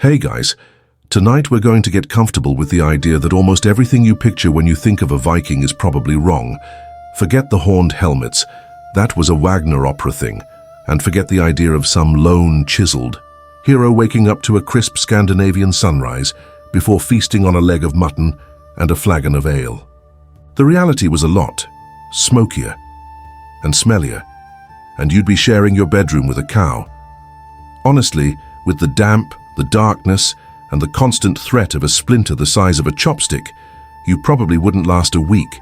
Hey guys, tonight we're going to get comfortable with the idea that almost everything you picture when you think of a Viking is probably wrong. Forget the horned helmets, that was a Wagner opera thing, and forget the idea of some lone, chiseled hero waking up to a crisp Scandinavian sunrise before feasting on a leg of mutton and a flagon of ale. The reality was a lot smokier and smellier, and you'd be sharing your bedroom with a cow. Honestly, with the damp, the darkness, and the constant threat of a splinter the size of a chopstick, you probably wouldn't last a week.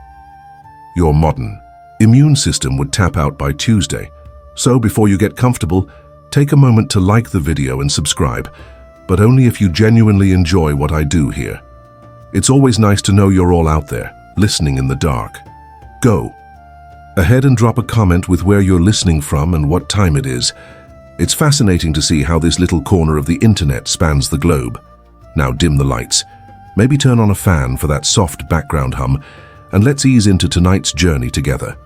Your modern immune system would tap out by Tuesday. So before you get comfortable, take a moment to like the video and subscribe, but only if you genuinely enjoy what I do here. It's always nice to know you're all out there, listening in the dark. Go ahead and drop a comment with where you're listening from and what time it is. It's fascinating to see how this little corner of the internet spans the globe. Now dim the lights, maybe turn on a fan for that soft background hum, and let's ease into tonight's journey together.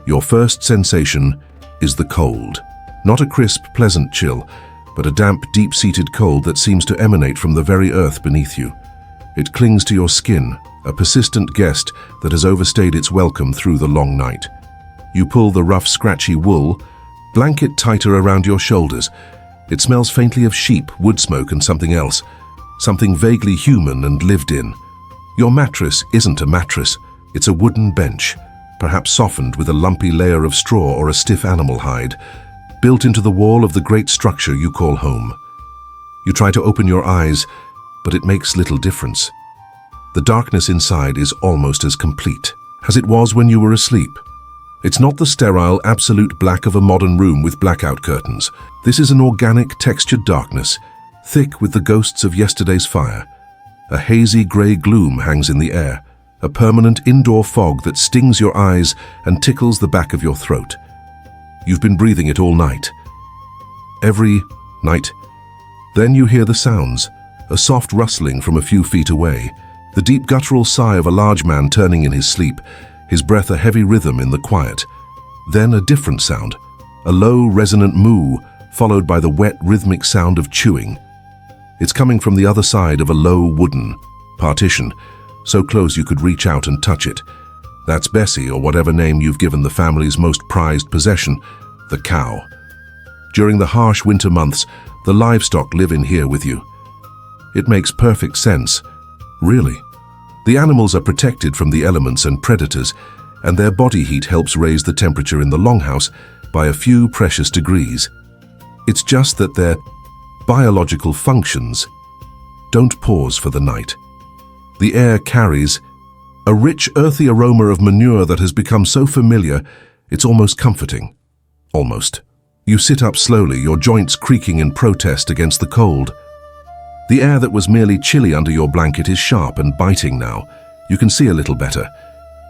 Your first sensation is the cold. Not a crisp, pleasant chill, but a damp, deep-seated cold that seems to emanate from the very earth beneath you. It clings to your skin, a persistent guest that has overstayed its welcome through the long night. You pull the rough, scratchy wool, blanket tighter around your shoulders. It smells faintly of sheep, wood smoke, and something else. Something vaguely human and lived in. Your mattress isn't a mattress. It's a wooden bench, perhaps softened with a lumpy layer of straw or a stiff animal hide, built into the wall of the great structure you call home. You try to open your eyes, but it makes little difference. The darkness inside is almost as complete as it was when you were asleep. It's not the sterile, absolute black of a modern room with blackout curtains. This is an organic, textured darkness, thick with the ghosts of yesterday's fire. A hazy grey gloom hangs in the air, a permanent indoor fog that stings your eyes and tickles the back of your throat. You've been breathing it all night. Every night. Then you hear the sounds, a soft rustling from a few feet away, the deep guttural sigh of a large man turning in his sleep, his breath a heavy rhythm in the quiet. Then a different sound, a low, resonant moo, followed by the wet, rhythmic sound of chewing. It's coming from the other side of a low wooden partition, so close you could reach out and touch it. That's Bessie, or whatever name you've given the family's most prized possession, the cow. During the harsh winter months, the livestock live in here with you. It makes perfect sense, really. The animals are protected from the elements and predators, and their body heat helps raise the temperature in the longhouse by a few precious degrees. It's just that their biological functions don't pause for the night. The air carries a rich, earthy aroma of manure that has become so familiar, it's almost comforting. Almost. You sit up slowly, your joints creaking in protest against the cold. The air that was merely chilly under your blanket is sharp and biting now. You can see a little better.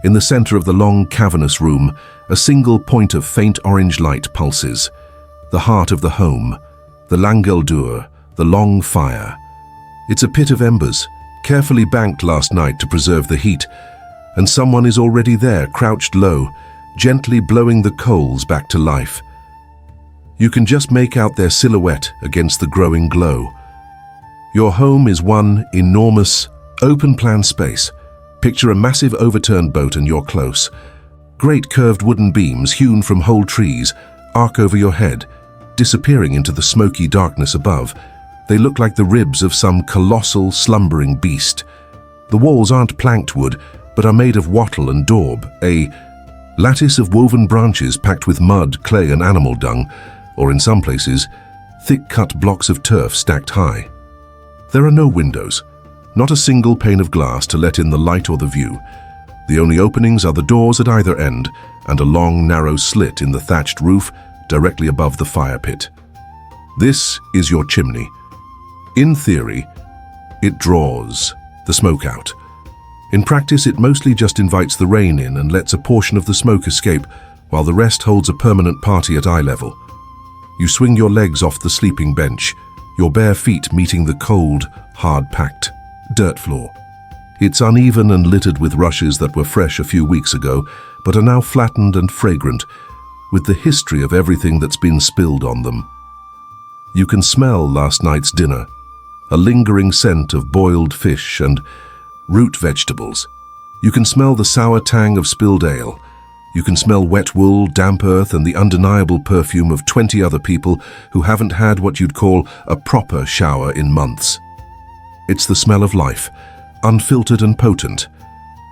In the center of the long, cavernous room, a single point of faint orange light pulses. The heart of the home, the langeldur, the long fire. It's a pit of embers, carefully banked last night to preserve the heat, and someone is already there, crouched low, gently blowing the coals back to life. You can just make out their silhouette against the growing glow. Your home is one enormous, open-plan space. Picture a massive overturned boat and you're close. Great curved wooden beams hewn from whole trees arc over your head, disappearing into the smoky darkness above. They look like the ribs of some colossal, slumbering beast. The walls aren't planked wood, but are made of wattle and daub, a lattice of woven branches packed with mud, clay, and animal dung, or in some places, thick-cut blocks of turf stacked high. There are no windows, not a single pane of glass to let in the light or the view. The only openings are the doors at either end and a long, narrow slit in the thatched roof directly above the fire pit. This is your chimney. In theory, it draws the smoke out. In practice, it mostly just invites the rain in and lets a portion of the smoke escape, while the rest holds a permanent party at eye level. You swing your legs off the sleeping bench, your bare feet meeting the cold, hard-packed dirt floor. It's uneven and littered with rushes that were fresh a few weeks ago, but are now flattened and fragrant, with the history of everything that's been spilled on them. You can smell last night's dinner, a lingering scent of boiled fish and root vegetables. You can smell the sour tang of spilled ale. You can smell wet wool, damp earth, and the undeniable perfume of 20 other people who haven't had what you'd call a proper shower in months. It's the smell of life, unfiltered and potent.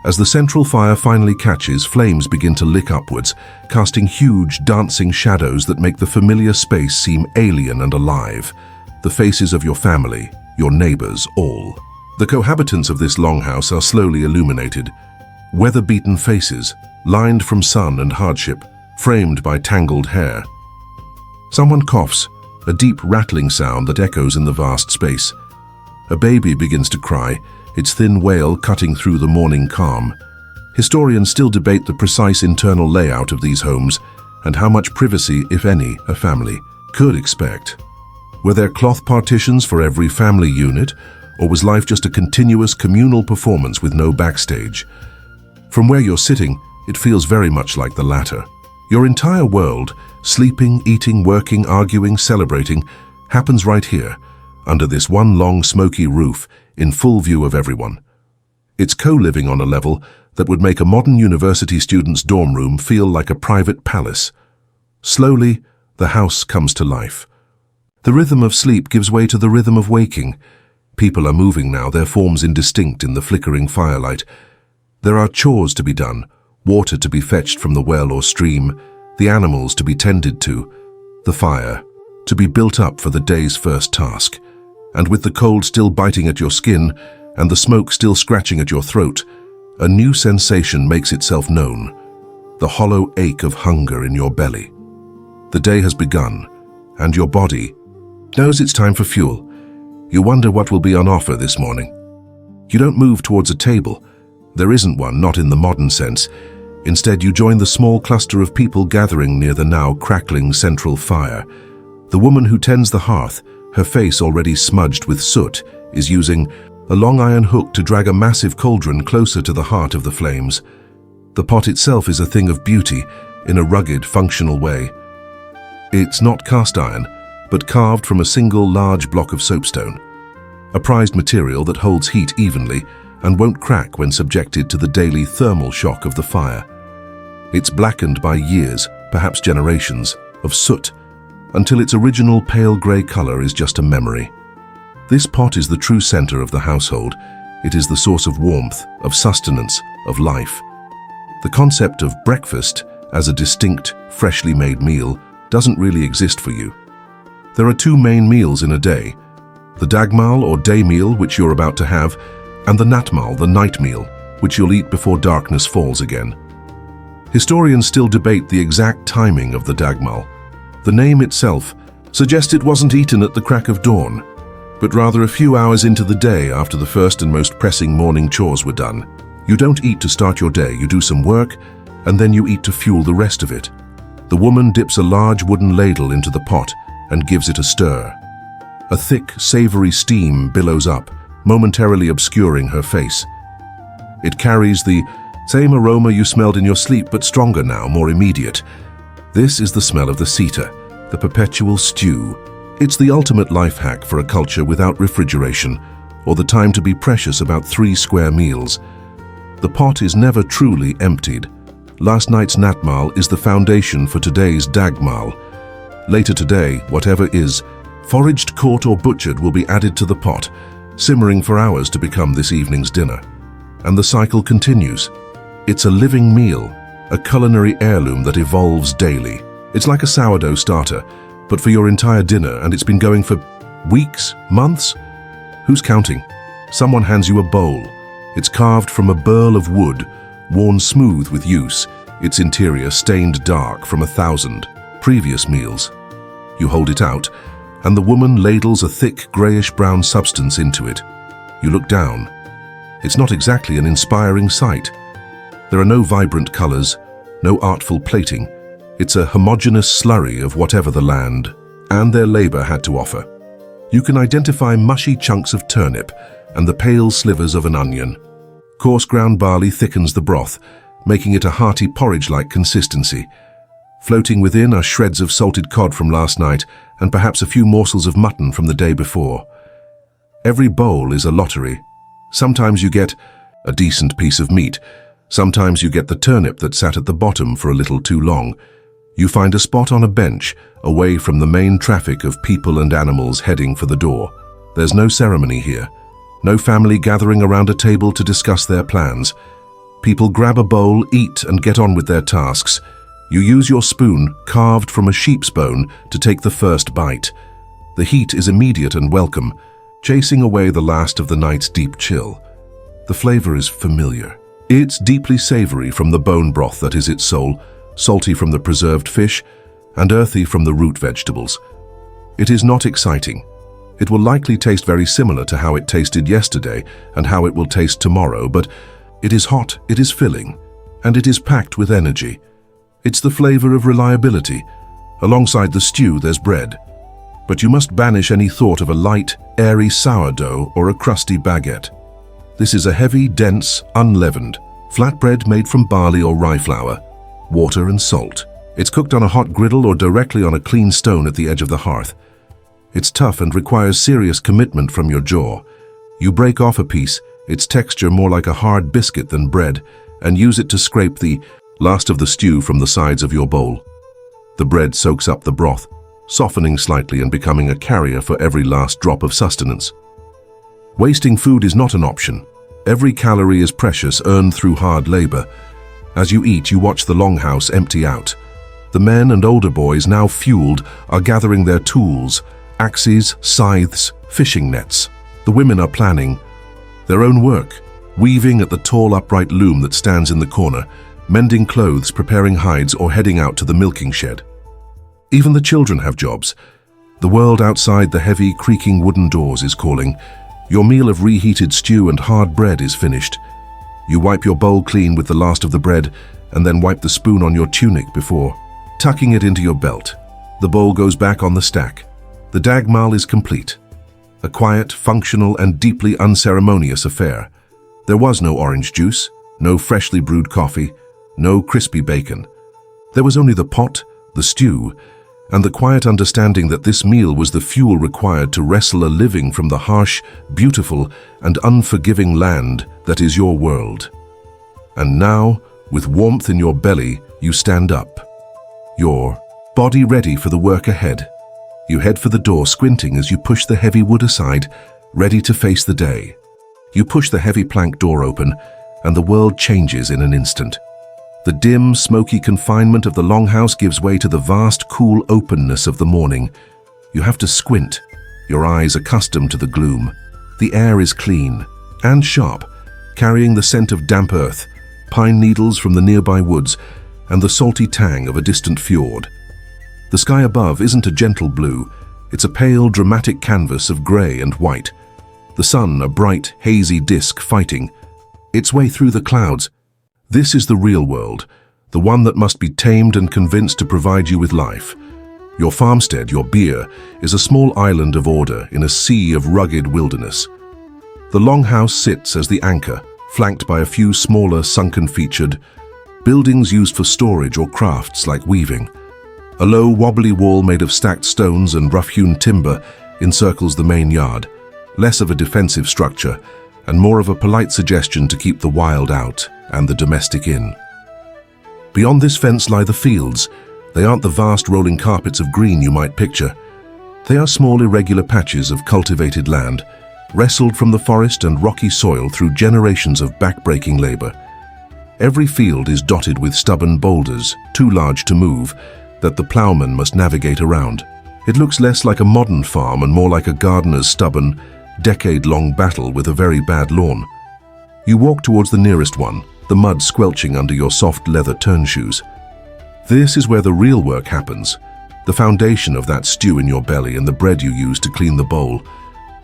As the central fire finally catches, flames begin to lick upwards, casting huge, dancing shadows that make the familiar space seem alien and alive. The faces of your family, your neighbors, all. The cohabitants of this longhouse are slowly illuminated. Weather-beaten faces, lined from sun and hardship, framed by tangled hair. Someone coughs, a deep rattling sound that echoes in the vast space. A baby begins to cry, its thin wail cutting through the morning calm. Historians still debate the precise internal layout of these homes and how much privacy, if any, a family could expect. Were there cloth partitions for every family unit, or was life just a continuous communal performance with no backstage? From where you're sitting, it feels very much like the latter. Your entire world, sleeping, eating, working, arguing, celebrating, happens right here, under this one long smoky roof, in full view of everyone. It's co-living on a level that would make a modern university student's dorm room feel like a private palace. Slowly, the house comes to life. The rhythm of sleep gives way to the rhythm of waking. People are moving now, their forms indistinct in the flickering firelight. There are chores to be done, water to be fetched from the well or stream, the animals to be tended to, the fire to be built up for the day's first task. And with the cold still biting at your skin and the smoke still scratching at your throat, a new sensation makes itself known, the hollow ache of hunger in your belly. The day has begun, and your body knows it's time for fuel. You wonder what will be on offer this morning. You don't move towards a table. There isn't one, not in the modern sense. Instead, you join the small cluster of people gathering near the now crackling central fire. The woman who tends the hearth, her face already smudged with soot, is using a long iron hook to drag a massive cauldron closer to the heart of the flames. The pot itself is a thing of beauty, in a rugged, functional way. It's not cast iron, but carved from a single large block of soapstone, a prized material that holds heat evenly and won't crack when subjected to the daily thermal shock of the fire. It's blackened by years, perhaps generations, of soot, until its original pale grey color is just a memory. This pot is the true center of the household. It is the source of warmth, of sustenance, of life. The concept of breakfast as a distinct, freshly made meal doesn't really exist for you. There are two main meals in a day, the dagmal or day meal, which you're about to have, and the natmal, the night meal, which you'll eat before darkness falls again. Historians still debate the exact timing of the dagmal. The name itself suggests it wasn't eaten at the crack of dawn, but rather a few hours into the day after the first and most pressing morning chores were done. You don't eat to start your day, you do some work, and then you eat to fuel the rest of it. The woman dips a large wooden ladle into the pot and gives it a stir. A thick, savory steam billows up, momentarily obscuring her face. It carries the same aroma you smelled in your sleep, but stronger now, more immediate. This is the smell of the sita, the perpetual stew. It's the ultimate life hack for a culture without refrigeration, or the time to be precious about 3 square meals. The pot is never truly emptied. Last night's natmal is the foundation for today's dagmal. Later today, whatever is, foraged, caught or butchered will be added to the pot, simmering for hours to become this evening's dinner. And the cycle continues. It's a living meal, a culinary heirloom that evolves daily. It's like a sourdough starter, but for your entire dinner, and it's been going for weeks, months? Who's counting? Someone hands you a bowl. It's carved from a burl of wood, worn smooth with use, its interior stained dark from 1,000 previous meals. You hold it out, and the woman ladles a thick grayish-brown substance into it. You look down. It's not exactly an inspiring sight. There are no vibrant colors, no artful plating. It's a homogeneous slurry of whatever the land and their labor had to offer. You can identify mushy chunks of turnip and the pale slivers of an onion. Coarse ground barley thickens the broth, making it a hearty porridge-like consistency. Floating within are shreds of salted cod from last night and perhaps a few morsels of mutton from the day before. Every bowl is a lottery. Sometimes you get a decent piece of meat. Sometimes you get the turnip that sat at the bottom for a little too long. You find a spot on a bench, away from the main traffic of people and animals heading for the door. There's no ceremony here. No family gathering around a table to discuss their plans. People grab a bowl, eat, and get on with their tasks. You use your spoon, carved from a sheep's bone, to take the first bite. The heat is immediate and welcome, chasing away the last of the night's deep chill. The flavor is familiar. It's deeply savory from the bone broth that is its soul, salty from the preserved fish, and earthy from the root vegetables. It is not exciting. It will likely taste very similar to how it tasted yesterday and how it will taste tomorrow, but it is hot, it is filling, and it is packed with energy. It's the flavor of reliability. Alongside the stew, there's bread. But you must banish any thought of a light, airy sourdough or a crusty baguette. This is a heavy, dense, unleavened, flatbread made from barley or rye flour, water and salt. It's cooked on a hot griddle or directly on a clean stone at the edge of the hearth. It's tough and requires serious commitment from your jaw. You break off a piece, its texture more like a hard biscuit than bread, and use it to scrape the last of the stew from the sides of your bowl. The bread soaks up the broth, softening slightly and becoming a carrier for every last drop of sustenance. Wasting food is not an option. Every calorie is precious, earned through hard labor. As you eat, you watch the longhouse empty out. The men and older boys, now fueled, are gathering their tools, axes, scythes, fishing nets. The women are planning their own work, weaving at the tall upright loom that stands in the corner, mending clothes, preparing hides, or heading out to the milking shed. Even the children have jobs. The world outside the heavy, creaking wooden doors is calling. Your meal of reheated stew and hard bread is finished. You wipe your bowl clean with the last of the bread, and then wipe the spoon on your tunic before tucking it into your belt. The bowl goes back on the stack. The dagmal is complete. A quiet, functional, and deeply unceremonious affair. There was no orange juice, no freshly brewed coffee, no crispy bacon. There was only the pot, the stew, and the quiet understanding that this meal was the fuel required to wrestle a living from the harsh, beautiful, and unforgiving land that is your world. And now, with warmth in your belly, you stand up. Your body ready for the work ahead. You head for the door, squinting as you push the heavy wood aside, ready to face the day. You push the heavy plank door open, and the world changes in an instant. The dim, smoky confinement of the longhouse gives way to the vast, cool openness of the morning. You have to squint, your eyes accustomed to the gloom. The air is clean and sharp, carrying the scent of damp earth, pine needles from the nearby woods, and the salty tang of a distant fjord. The sky above isn't a gentle blue, it's a pale, dramatic canvas of grey and white. The sun, a bright, hazy disk fighting its way through the clouds. This is the real world, the one that must be tamed and convinced to provide you with life. Your farmstead, your beer, is a small island of order in a sea of rugged wilderness. The longhouse sits as the anchor, flanked by a few smaller, sunken-featured buildings used for storage or crafts like weaving. A low, wobbly wall made of stacked stones and rough-hewn timber encircles the main yard, less of a defensive structure and more of a polite suggestion to keep the wild out and the domestic in. Beyond this fence lie the fields. They aren't the vast rolling carpets of green you might picture. They are small, irregular patches of cultivated land, wrestled from the forest and rocky soil through generations of back-breaking labor. Every field is dotted with stubborn boulders, too large to move, that the plowman must navigate around. It looks less like a modern farm and more like a gardener's stubborn, decade-long battle with a very bad lawn. You walk towards the nearest one, the mud squelching under your soft leather turnshoes. This is where the real work happens, the foundation of that stew in your belly and the bread you use to clean the bowl.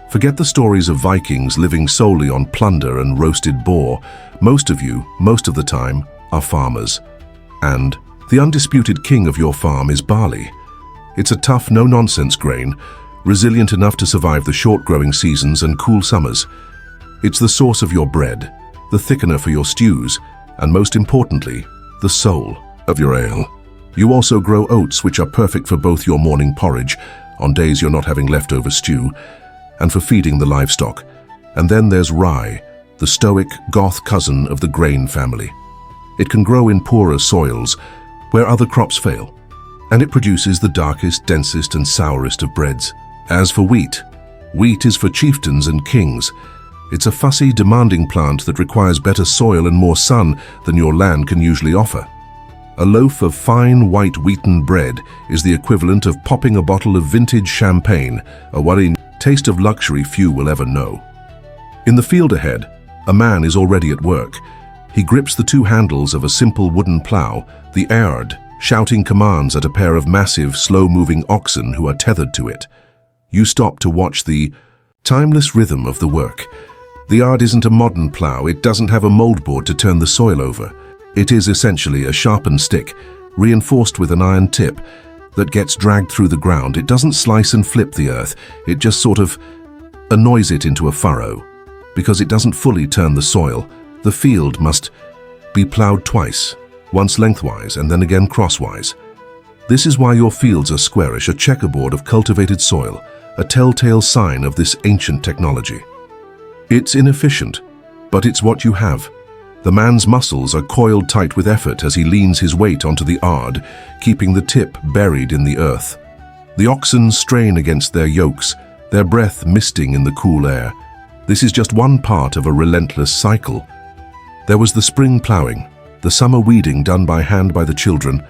Forget the stories of Vikings living solely on plunder and roasted boar. Most of you, most of the time, are farmers. And the undisputed king of your farm is barley. It's a tough, no-nonsense grain, resilient enough to survive the short growing seasons and cool summers. It's the source of your bread, the thickener for your stews, and most importantly, the soul of your ale. You also grow oats, which are perfect for both your morning porridge, on days you're not having leftover stew, and for feeding the livestock. And then there's rye, the stoic, goth cousin of the grain family. It can grow in poorer soils, where other crops fail, and it produces the darkest, densest, and sourest of breads. As for wheat, wheat is for chieftains and kings. It's a fussy, demanding plant that requires better soil and more sun than your land can usually offer. A loaf of fine white wheaten bread is the equivalent of popping a bottle of vintage champagne, a worrying taste of luxury few will ever know. In the field ahead, a man is already at work. He grips the two handles of a simple wooden plow, the ard, shouting commands at a pair of massive, slow-moving oxen who are tethered to it. You stop to watch the timeless rhythm of the work. The ard isn't a modern plow. It doesn't have a moldboard to turn the soil over. It is essentially a sharpened stick, reinforced with an iron tip, that gets dragged through the ground. It doesn't slice and flip the earth. It just sort of annoys it into a furrow. Because it doesn't fully turn the soil, the field must be plowed twice, once lengthwise and then again crosswise. This is why your fields are squarish, a checkerboard of cultivated soil, a telltale sign of this ancient technology. It's inefficient, but it's what you have. The man's muscles are coiled tight with effort as he leans his weight onto the ard, keeping the tip buried in the earth. The oxen strain against their yokes, their breath misting in the cool air. This is just one part of a relentless cycle. There was the spring ploughing, the summer weeding done by hand by the children,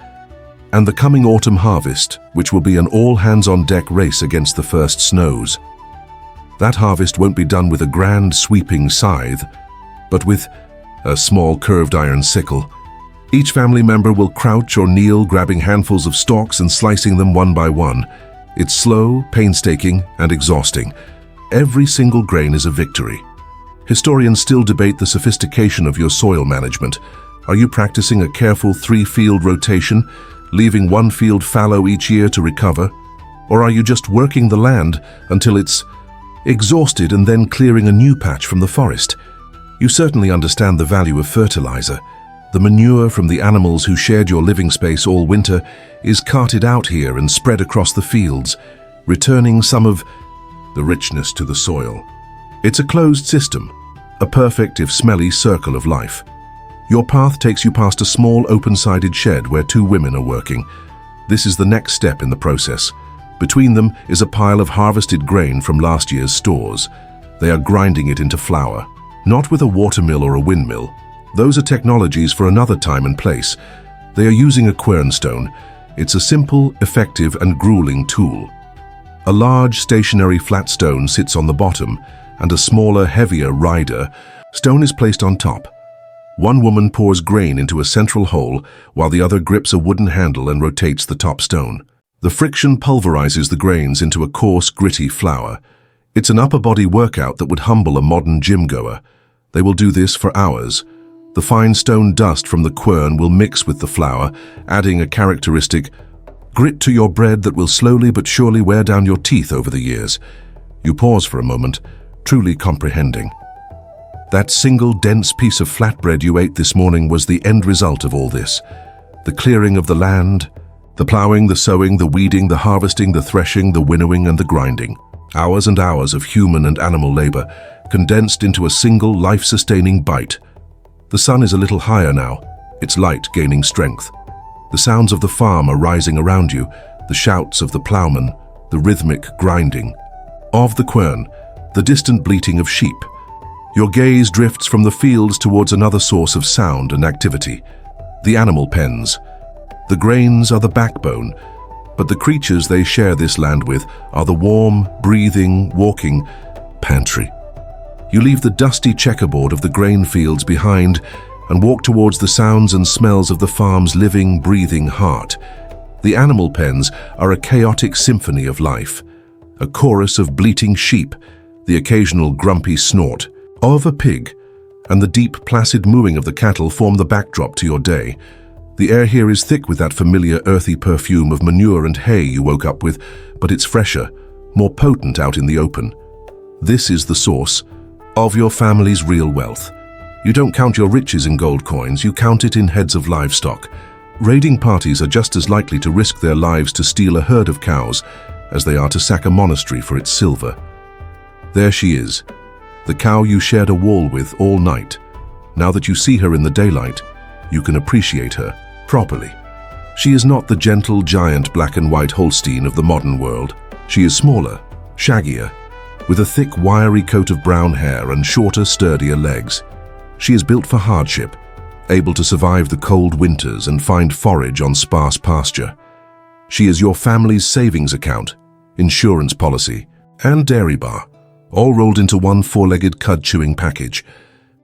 and the coming autumn harvest, which will be an all-hands-on-deck race against the first snows. That harvest won't be done with a grand sweeping scythe, but with a small curved iron sickle. Each family member will crouch or kneel, grabbing handfuls of stalks and slicing them one by one. It's slow, painstaking, and exhausting. Every single grain is a victory. Historians still debate the sophistication of your soil management. Are you practicing a careful 3-field rotation, leaving one field fallow each year to recover? Or are you just working the land until it's exhausted and then clearing a new patch from the forest? You certainly understand the value of fertilizer. The manure from the animals who shared your living space all winter is carted out here and spread across the fields, returning some of the richness to the soil. It's a closed system, a perfect if smelly circle of life. Your path takes you past a small open-sided shed where 2 women are working. This is the next step in the process. Between them is a pile of harvested grain from last year's stores. They are grinding it into flour, not with a watermill or a windmill. Those are technologies for another time and place. They are using a quernstone. It's a simple, effective, and grueling tool. A large, stationary flat stone sits on the bottom, and a smaller, heavier rider stone is placed on top. One woman pours grain into a central hole, while the other grips a wooden handle and rotates the top stone. The friction pulverizes the grains into a coarse, gritty flour. It's an upper-body workout that would humble a modern gym-goer. They will do this for hours. The fine stone dust from the quern will mix with the flour, adding a characteristic grit to your bread that will slowly but surely wear down your teeth over the years. You pause for a moment, truly comprehending. That single dense piece of flatbread you ate this morning was the end result of all this. The clearing of the land, the ploughing, the sowing, the weeding, the harvesting, the threshing, the winnowing, and the grinding. Hours and hours of human and animal labor, condensed into a single life-sustaining bite. The sun is a little higher now, its light gaining strength. The sounds of the farm are rising around you, the shouts of the ploughman, the rhythmic grinding. Of the quern, the distant bleating of sheep. Your gaze drifts from the fields towards another source of sound and activity, the animal pens. The grains are the backbone, but the creatures they share this land with are the warm, breathing, walking pantry. You leave the dusty checkerboard of the grain fields behind and walk towards the sounds and smells of the farm's living, breathing heart. The animal pens are a chaotic symphony of life, a chorus of bleating sheep, the occasional grumpy snort of a pig, and the deep, placid mooing of the cattle form the backdrop to your day. The air here is thick with that familiar earthy perfume of manure and hay you woke up with, but it's fresher, more potent out in the open. This is the source of your family's real wealth. You don't count your riches in gold coins, you count it in heads of livestock. Raiding parties are just as likely to risk their lives to steal a herd of cows as they are to sack a monastery for its silver. There she is, the cow you shared a wall with all night. Now that you see her in the daylight, you can appreciate her properly. She is not the gentle giant black and white Holstein of the modern world. She is smaller, shaggier, with a thick, wiry coat of brown hair and shorter, sturdier legs. She is built for hardship, able to survive the cold winters and find forage on sparse pasture. She is your family's savings account, insurance policy, and dairy bar, all rolled into one four-legged cud-chewing package.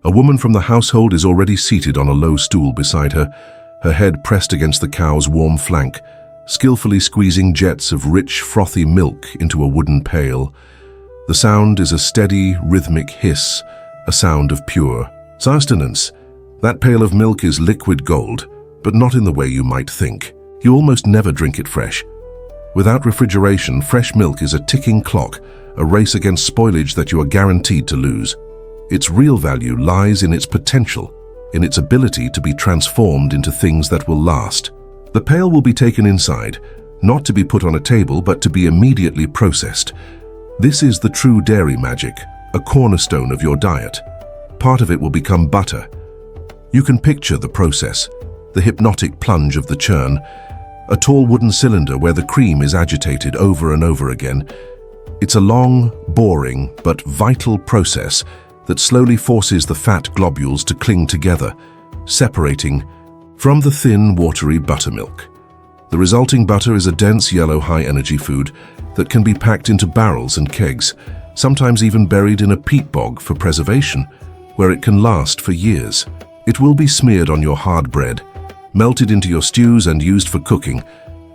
A woman from the household is already seated on a low stool beside her, her head pressed against the cow's warm flank, skillfully squeezing jets of rich, frothy milk into a wooden pail. The sound is a steady, rhythmic hiss, a sound of pure sustenance. That pail of milk is liquid gold, but not in the way you might think. You almost never drink it fresh. Without refrigeration, fresh milk is a ticking clock, a race against spoilage that you are guaranteed to lose. Its real value lies in its potential, in its ability to be transformed into things that will last. The pail will be taken inside, not to be put on a table, but to be immediately processed. This is the true dairy magic, a cornerstone of your diet. Part of it will become butter. You can picture the process, the hypnotic plunge of the churn, a tall wooden cylinder where the cream is agitated over and over again. It's a long, boring, but vital process that slowly forces the fat globules to cling together, separating from the thin, watery buttermilk. The resulting butter is a dense yellow high-energy food that can be packed into barrels and kegs, sometimes even buried in a peat bog for preservation, where it can last for years. It will be smeared on your hard bread, melted into your stews and used for cooking,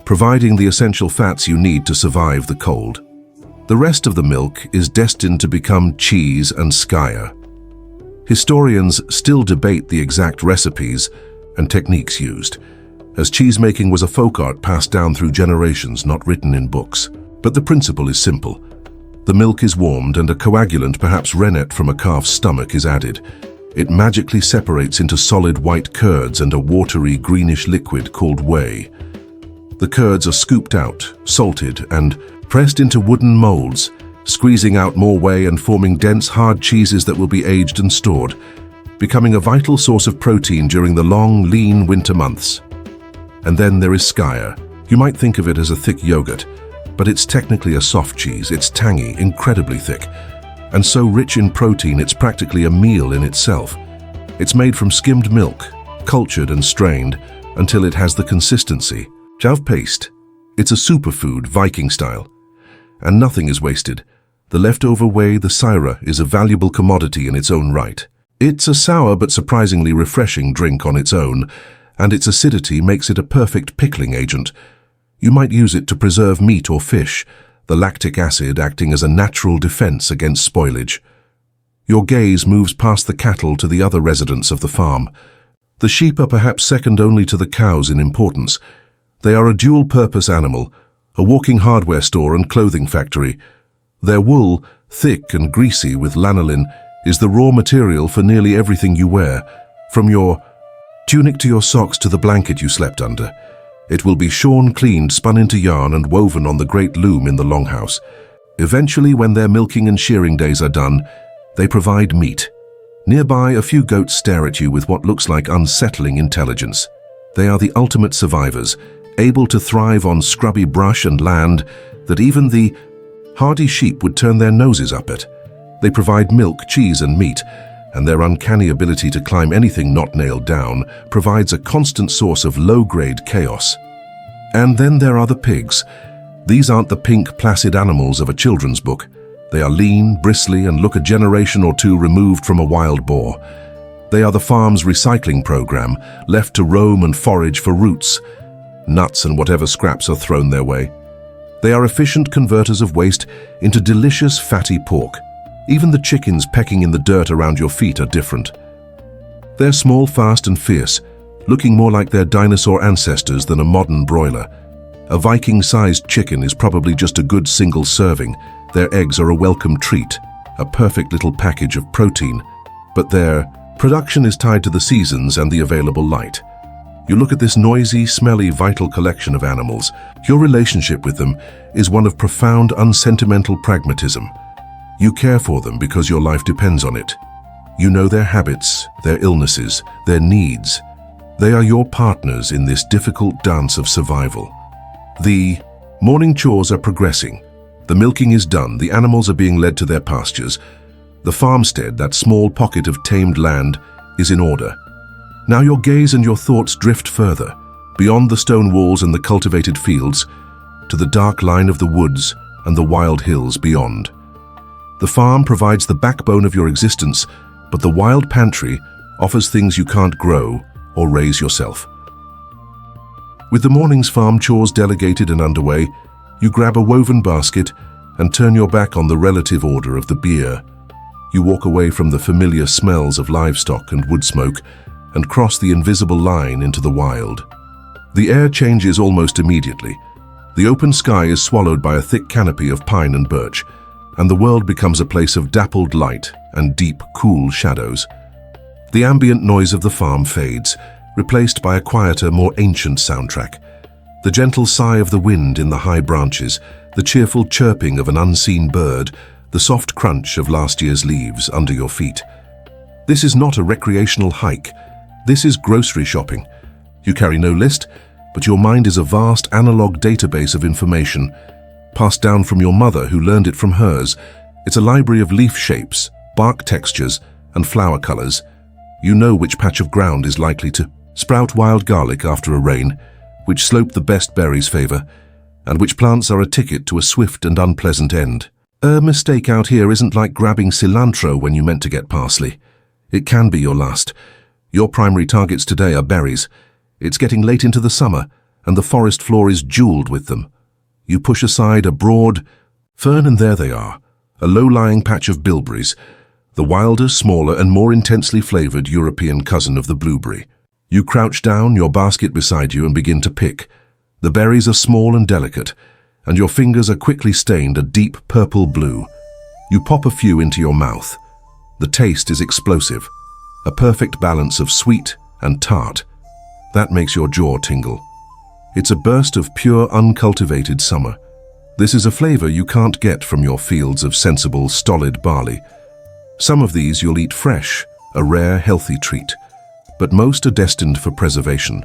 providing the essential fats you need to survive the cold. The rest of the milk is destined to become cheese and skyr. Historians still debate the exact recipes and techniques used, as cheesemaking was a folk art passed down through generations, not written in books. But the principle is simple. The milk is warmed and a coagulant, perhaps rennet from a calf's stomach, is added. It magically separates into solid white curds and a watery greenish liquid called whey. The curds are scooped out, salted, and pressed into wooden molds, squeezing out more whey and forming dense, hard cheeses that will be aged and stored, becoming a vital source of protein during the long, lean winter months. And then there is skyr. You might think of it as a thick yogurt, but it's technically a soft cheese. It's tangy, incredibly thick, and so rich in protein it's practically a meal in itself. It's made from skimmed milk, cultured and strained until it has the consistency of paste. It's a superfood, Viking style. And nothing is wasted. The leftover whey, the syra, is a valuable commodity in its own right. It's a sour but surprisingly refreshing drink on its own, and its acidity makes it a perfect pickling agent. You might use it to preserve meat or fish, the lactic acid acting as a natural defense against spoilage. Your gaze moves past the cattle to the other residents of the farm. The sheep are perhaps second only to the cows in importance. They are a dual-purpose animal, a walking hardware store and clothing factory. Their wool, thick and greasy with lanolin, is the raw material for nearly everything you wear, from your tunic to your socks to the blanket you slept under. It will be shorn, cleaned, spun into yarn and woven on the great loom in the longhouse. Eventually, when their milking and shearing days are done, they provide meat. Nearby, a few goats stare at you with what looks like unsettling intelligence. They are the ultimate survivors, able to thrive on scrubby brush and land that even the hardy sheep would turn their noses up at. They provide milk, cheese, and meat, and their uncanny ability to climb anything not nailed down provides a constant source of low-grade chaos. And then there are the pigs. These aren't the pink, placid animals of a children's book. They are lean, bristly, and look a generation or two removed from a wild boar. They are the farm's recycling program, left to roam and forage for roots, nuts, and whatever scraps are thrown their way. They are efficient converters of waste into delicious fatty pork. Even the chickens pecking in the dirt around your feet are different. They're small, fast, and fierce, looking more like their dinosaur ancestors than a modern broiler. A Viking-sized chicken is probably just a good single serving. Their eggs are a welcome treat, a perfect little package of protein. But their production is tied to the seasons and the available light. You look at this noisy, smelly, vital collection of animals. Your relationship with them is one of profound, unsentimental pragmatism. You care for them because your life depends on it. You know their habits, their illnesses, their needs. They are your partners in this difficult dance of survival. The morning chores are progressing. The milking is done, the animals are being led to their pastures. The farmstead, that small pocket of tamed land, is in order. Now your gaze and your thoughts drift further, beyond the stone walls and the cultivated fields, to the dark line of the woods and the wild hills beyond. The farm provides the backbone of your existence, but the wild pantry offers things you can't grow or raise yourself. With the morning's farm chores delegated and underway, you grab a woven basket and turn your back on the relative order of the beer. You walk away from the familiar smells of livestock and wood smoke and cross the invisible line into the wild. The air changes almost immediately. The open sky is swallowed by a thick canopy of pine and birch, and the world becomes a place of dappled light and deep, cool shadows. The ambient noise of the farm fades, replaced by a quieter, more ancient soundtrack. The gentle sigh of the wind in the high branches, the cheerful chirping of an unseen bird, the soft crunch of last year's leaves under your feet. This is not a recreational hike. This is grocery shopping. You carry no list, but your mind is a vast analog database of information, passed down from your mother who learned it from hers. It's a library of leaf shapes, bark textures, and flower colors. You know which patch of ground is likely to sprout wild garlic after a rain, which slope the best berries favor, and which plants are a ticket to a swift and unpleasant end. A mistake out here isn't like grabbing cilantro when you meant to get parsley. It can be your last. Your primary targets today are berries. It's getting late into the summer, and the forest floor is jeweled with them. You push aside a broad fern, and there they are, a low-lying patch of bilberries, the wilder, smaller, and more intensely flavored European cousin of the blueberry. You crouch down, your basket beside you, and begin to pick. The berries are small and delicate, and your fingers are quickly stained a deep purple blue. You pop a few into your mouth. The taste is explosive, a perfect balance of sweet and tart. That makes your jaw tingle. It's a burst of pure, uncultivated summer. This is a flavor you can't get from your fields of sensible, stolid barley. Some of these you'll eat fresh, a rare, healthy treat, but most are destined for preservation.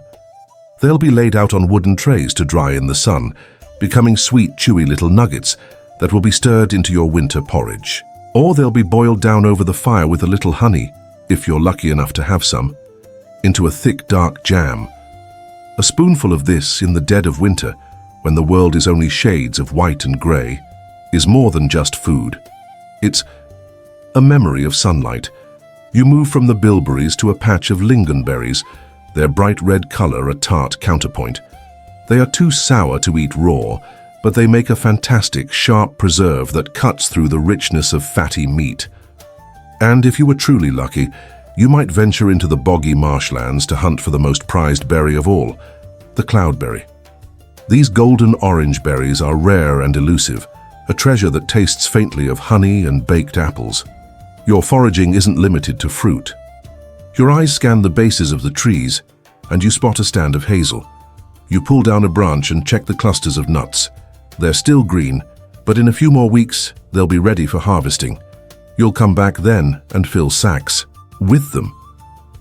They'll be laid out on wooden trays to dry in the sun, becoming sweet, chewy little nuggets that will be stirred into your winter porridge. Or they'll be boiled down over the fire with a little honey, if you're lucky enough to have some, into a thick, dark jam. A spoonful of this in the dead of winter, when the world is only shades of white and grey, is more than just food. It's a memory of sunlight. You move from the bilberries to a patch of lingonberries, their bright red color a tart counterpoint. They are too sour to eat raw, but they make a fantastic, sharp preserve that cuts through the richness of fatty meat. And if you were truly lucky, you might venture into the boggy marshlands to hunt for the most prized berry of all, the cloudberry. These golden orange berries are rare and elusive, a treasure that tastes faintly of honey and baked apples. Your foraging isn't limited to fruit. Your eyes scan the bases of the trees, and you spot a stand of hazel. You pull down a branch and check the clusters of nuts. They're still green, but in a few more weeks, they'll be ready for harvesting. You'll come back then and fill sacks with them.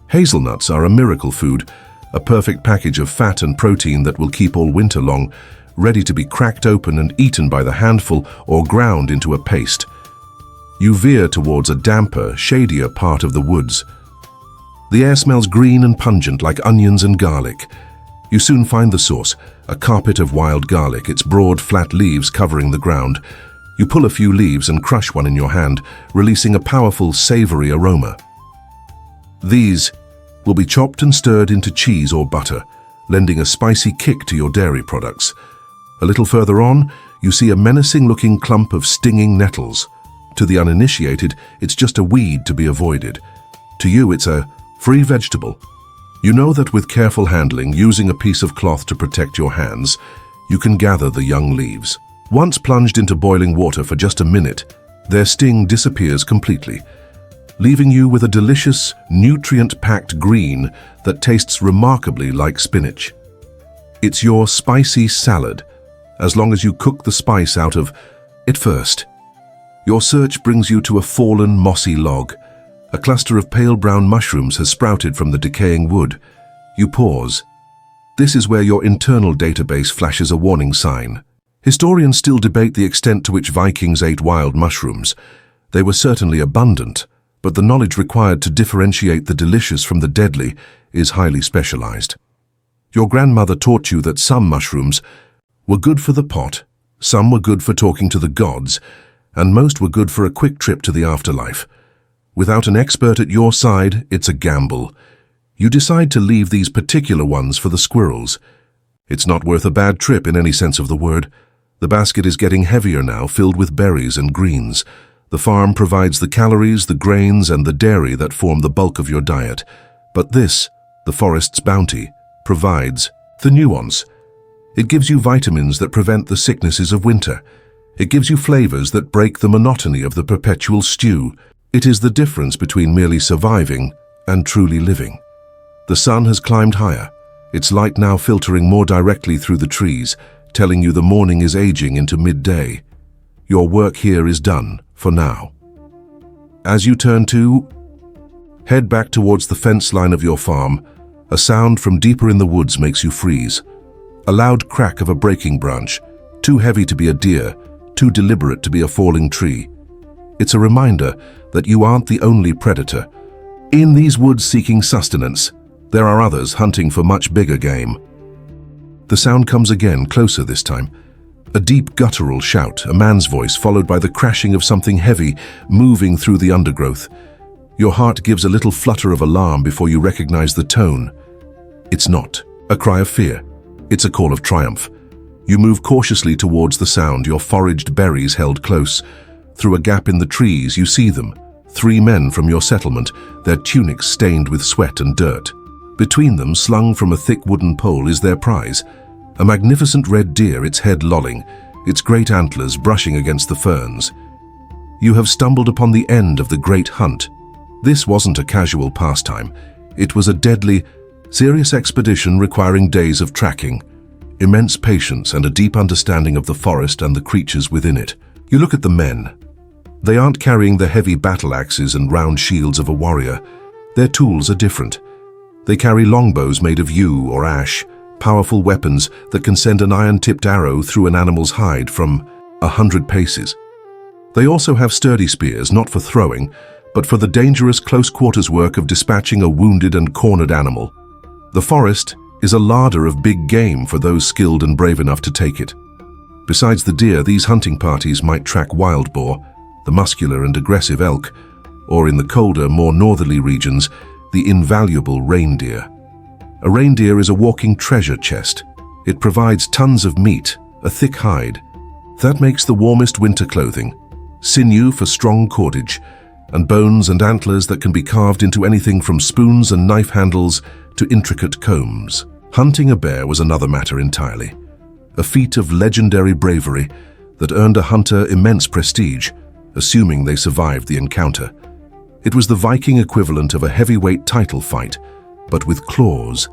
Hazelnuts are a miracle food, a perfect package of fat and protein that will keep all winter long, ready to be cracked open and eaten by the handful or ground into a paste. You veer towards a damper, shadier part of the woods. The air smells green and pungent like onions and garlic. You soon find the source, a carpet of wild garlic, its broad, flat leaves covering the ground. You pull a few leaves and crush one in your hand, releasing a powerful, savory aroma. These will be chopped and stirred into cheese or butter, lending a spicy kick to your dairy products. A little further on, you see a menacing-looking clump of stinging nettles. To the uninitiated, it's just a weed to be avoided. To you, it's a free vegetable. You know that with careful handling, using a piece of cloth to protect your hands, you can gather the young leaves. Once plunged into boiling water for just a minute, their sting disappears completely, leaving you with a delicious, nutrient-packed green that tastes remarkably like spinach. It's your spicy salad, as long as you cook the spice out of it first. Your search brings you to a fallen, mossy log. A cluster of pale brown mushrooms has sprouted from the decaying wood. You pause. This is where your internal database flashes a warning sign. Historians still debate the extent to which Vikings ate wild mushrooms. They were certainly abundant, but the knowledge required to differentiate the delicious from the deadly is highly specialized. Your grandmother taught you that some mushrooms were good for the pot, some were good for talking to the gods, and most were good for a quick trip to the afterlife. Without an expert at your side, it's a gamble. You decide to leave these particular ones for the squirrels. It's not worth a bad trip in any sense of the word. The basket is getting heavier now, filled with berries and greens. The farm provides the calories, the grains, and the dairy that form the bulk of your diet. But this, the forest's bounty, provides the nuance. It gives you vitamins that prevent the sicknesses of winter. It gives you flavors that break the monotony of the perpetual stew. It is the difference between merely surviving and truly living. The sun has climbed higher, its light now filtering more directly through the trees, telling you the morning is aging into midday. Your work here is done, for now. As you turn to head back towards the fence line of your farm, a sound from deeper in the woods makes you freeze. A loud crack of a breaking branch, too heavy to be a deer, too deliberate to be a falling tree. It's a reminder that you aren't the only predator. In these woods seeking sustenance, there are others hunting for much bigger game. The sound comes again, closer this time. A deep guttural shout, a man's voice followed by the crashing of something heavy moving through the undergrowth. Your heart gives a little flutter of alarm before you recognize the tone. It's not a cry of fear. It's a call of triumph. You move cautiously towards the sound, your foraged berries held close. Through a gap in the trees, you see them. 3 men from your settlement, their tunics stained with sweat and dirt. Between them, slung from a thick wooden pole, is their prize. A magnificent red deer, its head lolling, its great antlers brushing against the ferns. You have stumbled upon the end of the great hunt. This wasn't a casual pastime. It was a deadly, serious expedition requiring days of tracking, immense patience, and a deep understanding of the forest and the creatures within it. You look at the men. They aren't carrying the heavy battle axes and round shields of a warrior. Their tools are different. They carry longbows made of yew or ash, powerful weapons that can send an iron-tipped arrow through an animal's hide from 100 paces. They also have sturdy spears, not for throwing, but for the dangerous close-quarters work of dispatching a wounded and cornered animal. The forest is a larder of big game for those skilled and brave enough to take it. Besides the deer, these hunting parties might track wild boar, the muscular and aggressive elk, or in the colder, more northerly regions, the invaluable reindeer. A reindeer is a walking treasure chest. It provides tons of meat, a thick hide. That makes the warmest winter clothing, sinew for strong cordage, and bones and antlers that can be carved into anything from spoons and knife handles to intricate combs. Hunting a bear was another matter entirely. A feat of legendary bravery that earned a hunter immense prestige, assuming they survived the encounter. It was the Viking equivalent of a heavyweight title fight, but with claws.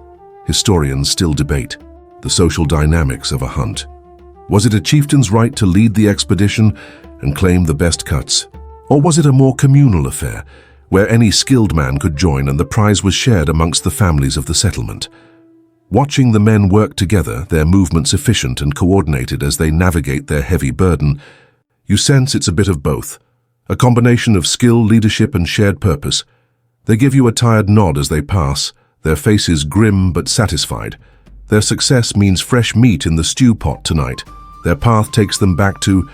Historians still debate the social dynamics of a hunt. Was it a chieftain's right to lead the expedition and claim the best cuts? Or was it a more communal affair, where any skilled man could join and the prize was shared amongst the families of the settlement? Watching the men work together, their movements efficient and coordinated as they navigate their heavy burden, you sense it's a bit of both, a combination of skill, leadership, and shared purpose. They give you a tired nod as they pass, their faces grim but satisfied. Their success means fresh meat in the stew pot tonight. Their path takes them back to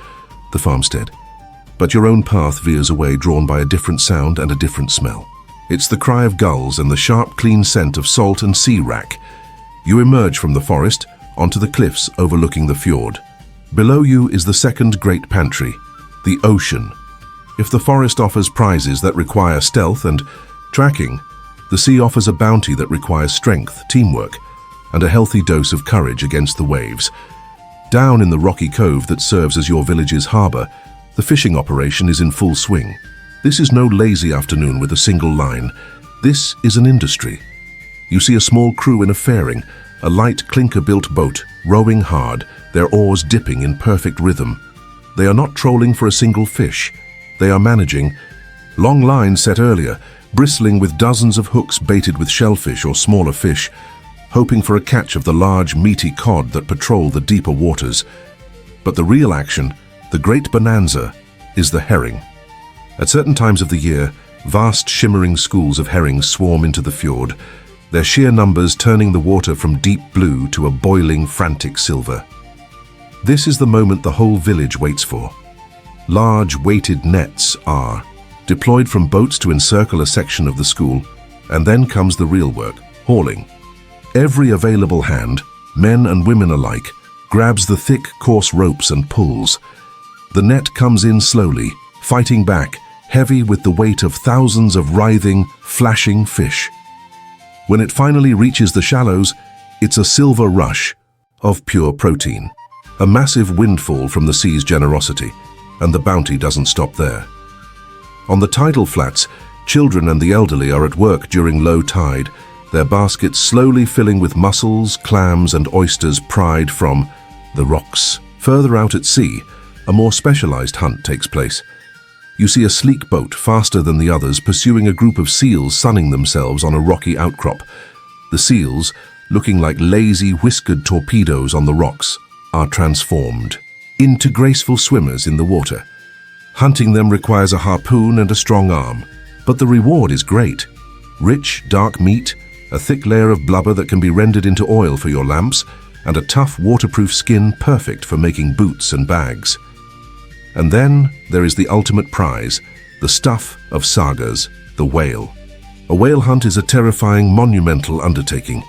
the farmstead. But your own path veers away, drawn by a different sound and a different smell. It's the cry of gulls and the sharp, clean scent of salt and sea wrack. You emerge from the forest onto the cliffs overlooking the fjord. Below you is the second great pantry, the ocean. If the forest offers prizes that require stealth and tracking, the sea offers a bounty that requires strength, teamwork, and a healthy dose of courage against the waves. Down in the rocky cove that serves as your village's harbor, the fishing operation is in full swing. This is no lazy afternoon with a single line. This is an industry. You see a small crew in a fairing, a light clinker-built boat, rowing hard, their oars dipping in perfect rhythm. They are not trolling for a single fish. They are managing. Long lines set earlier, bristling with dozens of hooks baited with shellfish or smaller fish, hoping for a catch of the large, meaty cod that patrol the deeper waters. But the real action, the great bonanza, is the herring. At certain times of the year, vast shimmering schools of herrings swarm into the fjord, their sheer numbers turning the water from deep blue to a boiling, frantic silver. This is the moment the whole village waits for. Large, weighted nets are deployed from boats to encircle a section of the school, and then comes the real work, hauling. Every available hand, men and women alike, grabs the thick, coarse ropes and pulls. The net comes in slowly, fighting back, heavy with the weight of thousands of writhing, flashing fish. When it finally reaches the shallows, it's a silver rush of pure protein, a massive windfall from the sea's generosity, and the bounty doesn't stop there. On the tidal flats, children and the elderly are at work during low tide, their baskets slowly filling with mussels, clams and oysters pried from the rocks. Further out at sea, a more specialized hunt takes place. You see a sleek boat faster than the others pursuing a group of seals sunning themselves on a rocky outcrop. The seals, looking like lazy, whiskered torpedoes on the rocks, are transformed into graceful swimmers in the water. Hunting them requires a harpoon and a strong arm, but the reward is great. Rich, dark meat, a thick layer of blubber that can be rendered into oil for your lamps, and a tough, waterproof skin perfect for making boots and bags. And then there is the ultimate prize, the stuff of sagas, the whale. A whale hunt is a terrifying, monumental undertaking,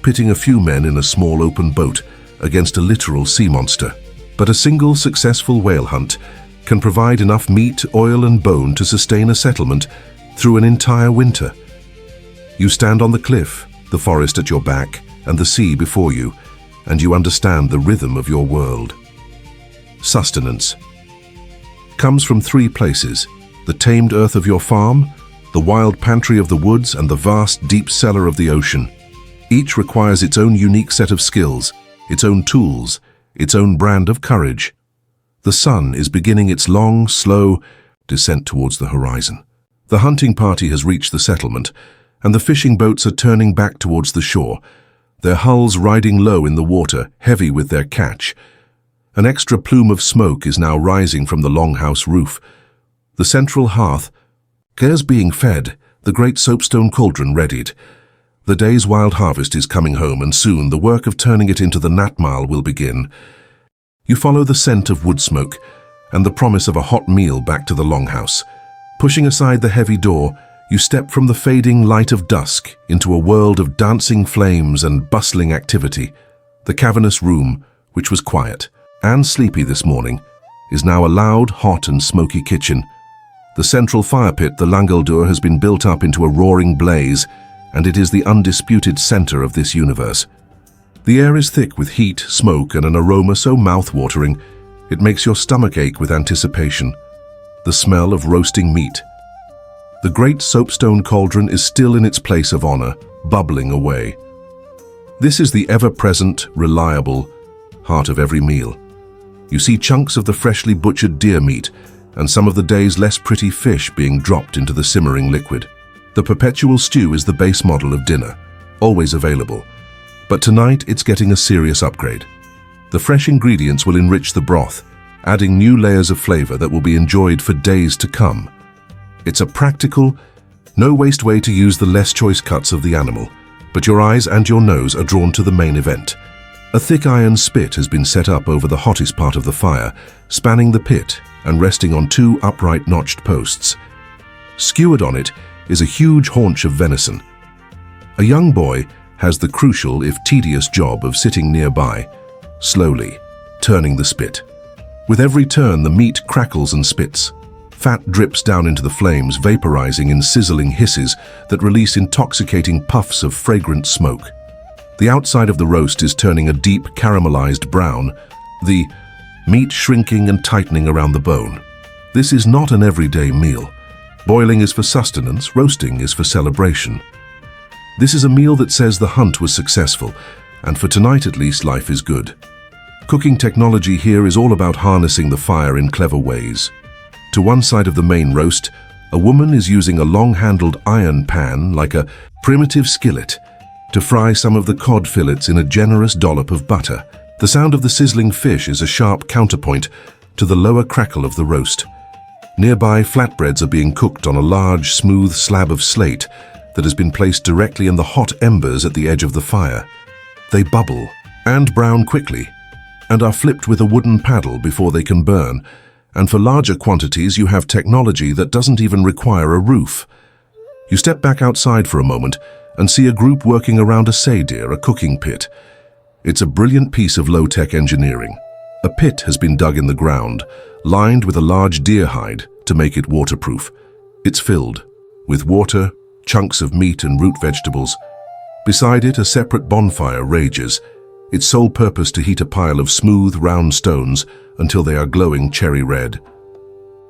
pitting a few men in a small open boat against a literal sea monster. But a single successful whale hunt can provide enough meat, oil and bone to sustain a settlement through an entire winter. You stand on the cliff, the forest at your back and the sea before you, and you understand the rhythm of your world. Sustenance comes from three places: the tamed earth of your farm, the wild pantry of the woods, and the vast, deep cellar of the ocean. Each requires its own unique set of skills, its own tools, its own brand of courage. The sun is beginning its long, slow descent towards the horizon. The hunting party has reached the settlement, and the fishing boats are turning back towards the shore, their hulls riding low in the water, heavy with their catch. An extra plume of smoke is now rising from the longhouse roof. The central hearth is being fed, the great soapstone cauldron readied. The day's wild harvest is coming home, and soon the work of turning it into the natmal will begin. You follow the scent of wood smoke and the promise of a hot meal back to the longhouse. Pushing aside the heavy door, you step from the fading light of dusk into a world of dancing flames and bustling activity. The cavernous room, which was quiet and sleepy this morning, is now a loud, hot and smoky kitchen. The central fire pit, the languldur, has been built up into a roaring blaze, and it is the undisputed center of this universe. The air is thick with heat, smoke, and an aroma so mouth-watering, it makes your stomach ache with anticipation. The smell of roasting meat. The great soapstone cauldron is still in its place of honor, bubbling away. This is the ever-present, reliable heart of every meal. You see chunks of the freshly butchered deer meat and some of the day's less pretty fish being dropped into the simmering liquid. The perpetual stew is the base model of dinner, always available. But tonight it's getting a serious upgrade. The fresh ingredients will enrich the broth, adding new layers of flavor that will be enjoyed for days to come. It's a practical, no-waste way to use the less choice cuts of the animal, but your eyes and your nose are drawn to the main event. A thick iron spit has been set up over the hottest part of the fire, spanning the pit and resting on two upright notched posts. Skewered on it is a huge haunch of venison. A young boy has the crucial, if tedious, job of sitting nearby, slowly turning the spit. With every turn, the meat crackles and spits. Fat drips down into the flames, vaporizing in sizzling hisses that release intoxicating puffs of fragrant smoke. The outside of the roast is turning a deep caramelized brown, the meat shrinking and tightening around the bone. This is not an everyday meal. Boiling is for sustenance, roasting is for celebration. This is a meal that says the hunt was successful, and for tonight at least life is good. Cooking technology here is all about harnessing the fire in clever ways. To one side of the main roast, a woman is using a long-handled iron pan, like a primitive skillet, to fry some of the cod fillets in a generous dollop of butter. The sound of the sizzling fish is a sharp counterpoint to the lower crackle of the roast. Nearby, flatbreads are being cooked on a large, smooth slab of slate that has been placed directly in the hot embers at the edge of the fire. They bubble and brown quickly, and are flipped with a wooden paddle before they can burn, and for larger quantities you have technology that doesn't even require a roof. You step back outside for a moment and see a group working around a seder, a cooking pit. It's a brilliant piece of low-tech engineering. A pit has been dug in the ground, lined with a large deer hide to make it waterproof. It's filled with water, chunks of meat and root vegetables. Beside it, a separate bonfire rages, its sole purpose to heat a pile of smooth, round stones until they are glowing cherry red.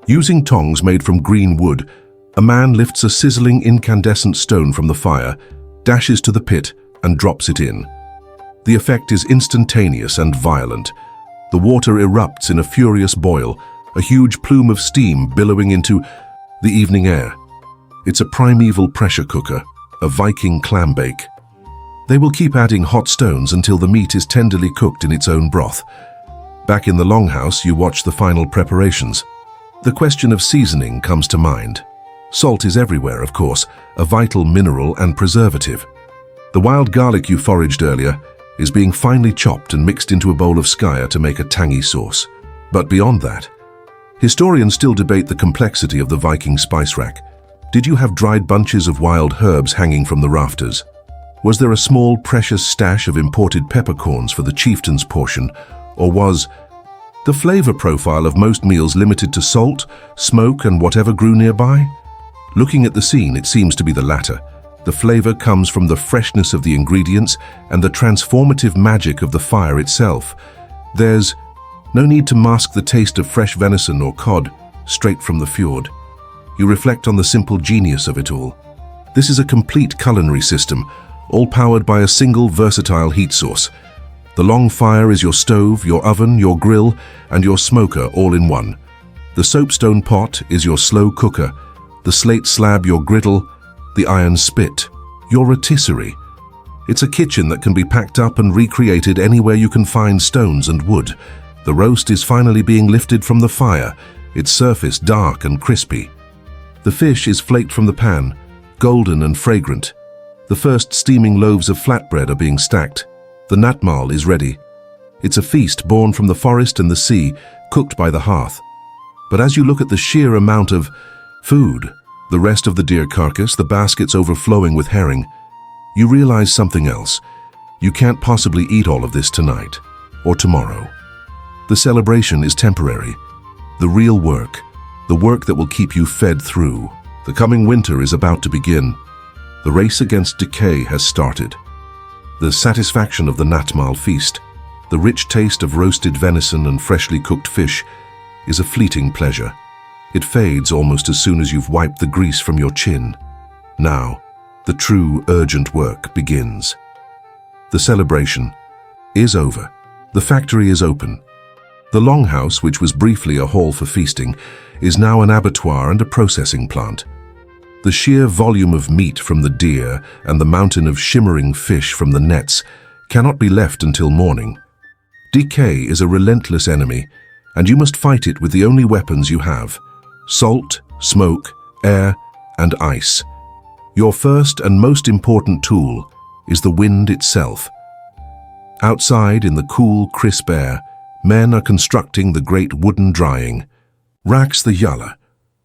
Using tongs made from green wood, a man lifts a sizzling incandescent stone from the fire, dashes to the pit, and drops it in. The effect is instantaneous and violent. The water erupts in a furious boil, a huge plume of steam billowing into the evening air. It's a primeval pressure cooker, a Viking clam bake. They will keep adding hot stones until the meat is tenderly cooked in its own broth. Back in the longhouse, you watch the final preparations. The question of seasoning comes to mind. Salt is everywhere, of course, a vital mineral and preservative. The wild garlic you foraged earlier is being finely chopped and mixed into a bowl of skyer to make a tangy sauce. But beyond that, historians still debate the complexity of the Viking spice rack. Did you have dried bunches of wild herbs hanging from the rafters? Was there a small, precious stash of imported peppercorns for the chieftain's portion, or was the flavor profile of most meals limited to salt, smoke, and whatever grew nearby? Looking at the scene, it seems to be the latter. The flavor comes from the freshness of the ingredients and the transformative magic of the fire itself. There's no need to mask the taste of fresh venison or cod straight from the fjord. You reflect on the simple genius of it all. This is a complete culinary system, all powered by a single versatile heat source. The long fire is your stove, your oven, your grill, and your smoker all in one. The soapstone pot is your slow cooker, the slate slab your griddle, the iron spit your rotisserie. It's a kitchen that can be packed up and recreated anywhere you can find stones and wood. The roast is finally being lifted from the fire, its surface dark and crispy. The fish is flaked from the pan, golden and fragrant. The first steaming loaves of flatbread are being stacked. The natmal is ready. It's a feast born from the forest and the sea, cooked by the hearth. But as you look at the sheer amount of food, the rest of the deer carcass, the baskets overflowing with herring, you realize something else. You can't possibly eat all of this tonight or tomorrow. The celebration is temporary. The real work, the work that will keep you fed through. The coming winter is about to begin. The race against decay has started. The satisfaction of the natmal feast, the rich taste of roasted venison and freshly cooked fish, is a fleeting pleasure. It fades almost as soon as you've wiped the grease from your chin. Now, the true urgent work begins. The celebration is over. The factory is open. The longhouse, which was briefly a hall for feasting, is now an abattoir and a processing plant. The sheer volume of meat from the deer and the mountain of shimmering fish from the nets cannot be left until morning. Decay is a relentless enemy, and you must fight it with the only weapons you have: salt, smoke, air, and ice. Your first and most important tool is the wind itself. Outside, in the cool, crisp air, men are constructing the great wooden drying racks, the yalla.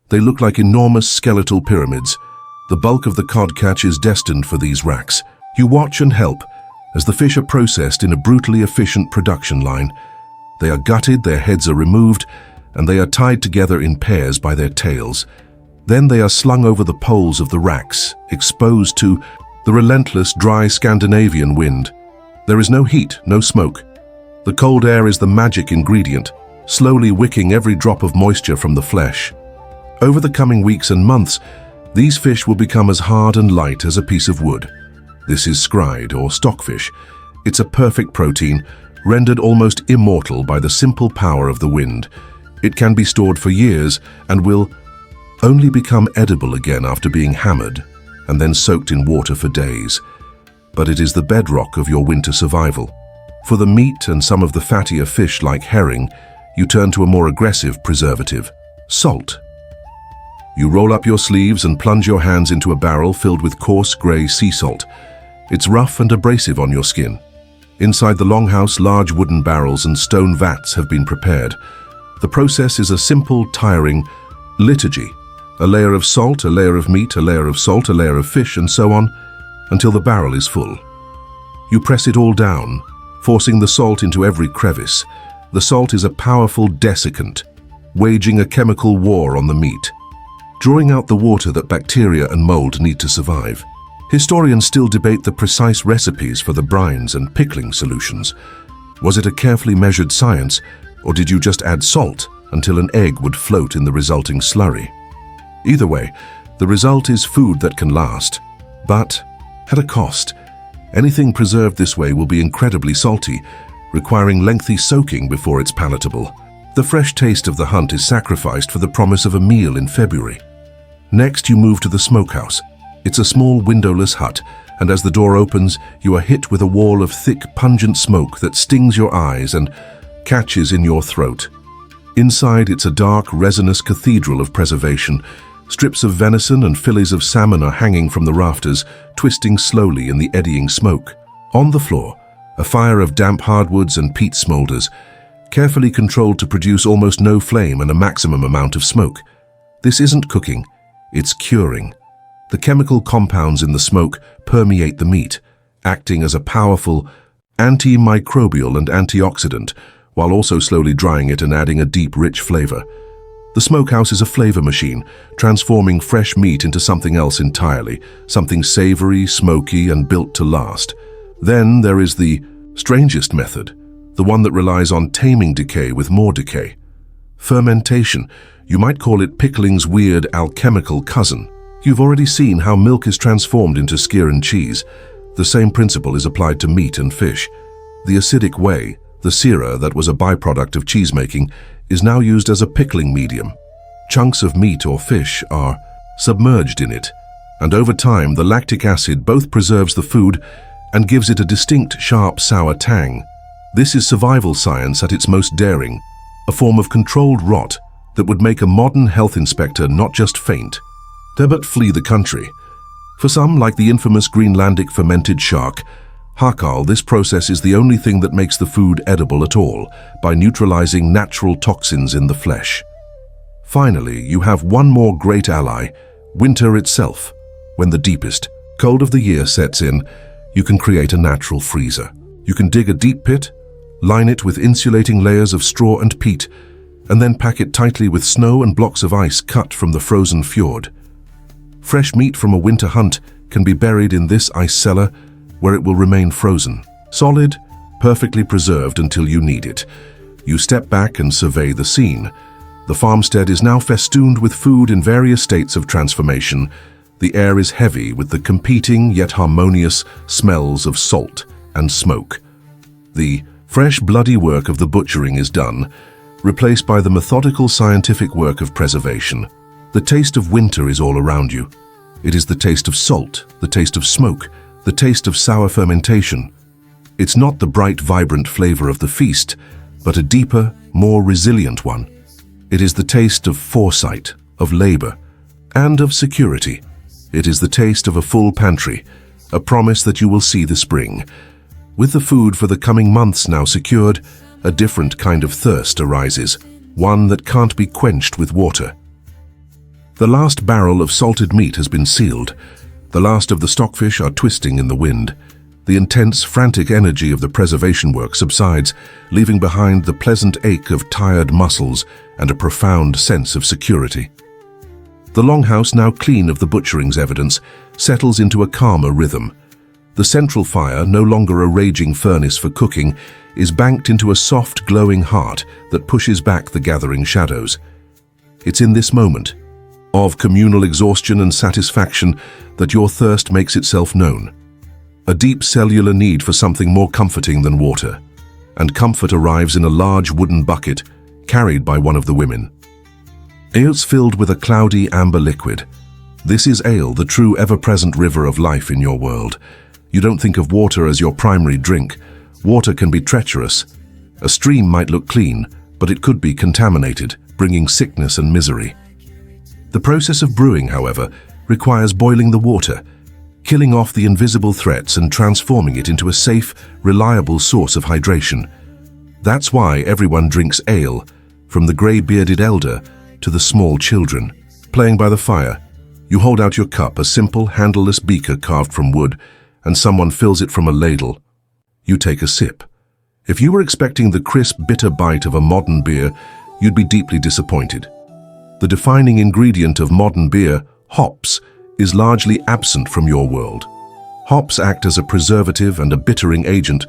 They look like enormous skeletal pyramids. The bulk of the cod catch is destined for these racks. You watch and help as the fish are processed in a brutally efficient production line. They are gutted, their heads are removed, and they are tied together in pairs by their tails. Then they are slung over the poles of the racks, exposed to the relentless, dry Scandinavian wind. There is no heat, no smoke. The cold air is the magic ingredient, slowly wicking every drop of moisture from the flesh. Over the coming weeks and months, these fish will become as hard and light as a piece of wood. This is scride, or stockfish. It's a perfect protein, rendered almost immortal by the simple power of the wind. It can be stored for years and will only become edible again after being hammered and then soaked in water for days. But it is the bedrock of your winter survival. For the meat and some of the fattier fish like herring, you turn to a more aggressive preservative: salt. You roll up your sleeves and plunge your hands into a barrel filled with coarse grey sea salt. It's rough and abrasive on your skin. Inside the longhouse, large wooden barrels and stone vats have been prepared. The process is a simple, tiring liturgy. A layer of salt, a layer of meat, a layer of salt, a layer of fish, and so on, until the barrel is full. You press it all down, forcing the salt into every crevice. The salt is a powerful desiccant, waging a chemical war on the meat, drawing out the water that bacteria and mold need to survive. Historians still debate the precise recipes for the brines and pickling solutions. Was it a carefully measured science, or did you just add salt until an egg would float in the resulting slurry? Either way, the result is food that can last, but at a cost. Anything preserved this way will be incredibly salty, requiring lengthy soaking before it's palatable. The fresh taste of the hunt is sacrificed for the promise of a meal in February. Next, you move to the smokehouse. It's a small windowless hut, and as the door opens, you are hit with a wall of thick, pungent smoke that stings your eyes and catches in your throat. Inside, it's a dark, resinous cathedral of preservation. Strips of venison and fillets of salmon are hanging from the rafters, twisting slowly in the eddying smoke. On the floor, a fire of damp hardwoods and peat smolders, carefully controlled to produce almost no flame and a maximum amount of smoke. This isn't cooking, it's curing. The chemical compounds in the smoke permeate the meat, acting as a powerful antimicrobial and antioxidant, while also slowly drying it and adding a deep, rich flavor. The smokehouse is a flavor machine, transforming fresh meat into something else entirely, something savory, smoky, and built to last. Then there is the strangest method, the one that relies on taming decay with more decay. Fermentation. You might call it pickling's weird alchemical cousin. You've already seen how milk is transformed into skyr and cheese. The same principle is applied to meat and fish. The acidic whey, the sera that was a byproduct of cheesemaking, is now used as a pickling medium. Chunks of meat or fish are submerged in it, and over time the lactic acid both preserves the food and gives it a distinct sharp sour tang. This is survival science at its most daring, a form of controlled rot that would make a modern health inspector not just faint, but flee the country. For some, like the infamous Greenlandic fermented shark, Hakal, this process is the only thing that makes the food edible at all, by neutralizing natural toxins in the flesh. Finally, you have one more great ally, winter itself. When the deepest cold of the year sets in, you can create a natural freezer. You can dig a deep pit, line it with insulating layers of straw and peat, and then pack it tightly with snow and blocks of ice cut from the frozen fjord. Fresh meat from a winter hunt can be buried in this ice cellar, where it will remain frozen, solid, perfectly preserved until you need it. You step back and survey the scene. The farmstead is now festooned with food in various states of transformation. The air is heavy with the competing yet harmonious smells of salt and smoke. The fresh, bloody work of the butchering is done, replaced by the methodical scientific work of preservation. The taste of winter is all around you. It is the taste of salt, the taste of smoke, the taste of sour fermentation. It's not the bright, vibrant flavor of the feast, but a deeper, more resilient one. It is the taste of foresight, of labor, and of security. It is the taste of a full pantry, a promise that you will see the spring. With the food for the coming months now secured, a different kind of thirst arises, one that can't be quenched with water. The last barrel of salted meat has been sealed. The last of the stockfish are twisting in the wind. The intense, frantic energy of the preservation work subsides, leaving behind the pleasant ache of tired muscles and a profound sense of security. The longhouse, now clean of the butchering's evidence, settles into a calmer rhythm. The central fire, no longer a raging furnace for cooking, is banked into a soft, glowing heart that pushes back the gathering shadows. It's in this moment of communal exhaustion and satisfaction that your thirst makes itself known. A deep cellular need for something more comforting than water. And comfort arrives in a large wooden bucket, carried by one of the women. It's filled with a cloudy amber liquid. This is ale, the true ever-present river of life in your world. You don't think of water as your primary drink. Water can be treacherous. A stream might look clean, but it could be contaminated, bringing sickness and misery. The process of brewing, however, requires boiling the water, killing off the invisible threats and transforming it into a safe, reliable source of hydration. That's why everyone drinks ale, from the grey-bearded elder to the small children. Playing by the fire, you hold out your cup, a simple, handleless beaker carved from wood, and someone fills it from a ladle. You take a sip. If you were expecting the crisp, bitter bite of a modern beer, you'd be deeply disappointed. The defining ingredient of modern beer, hops, is largely absent from your world. Hops act as a preservative and a bittering agent,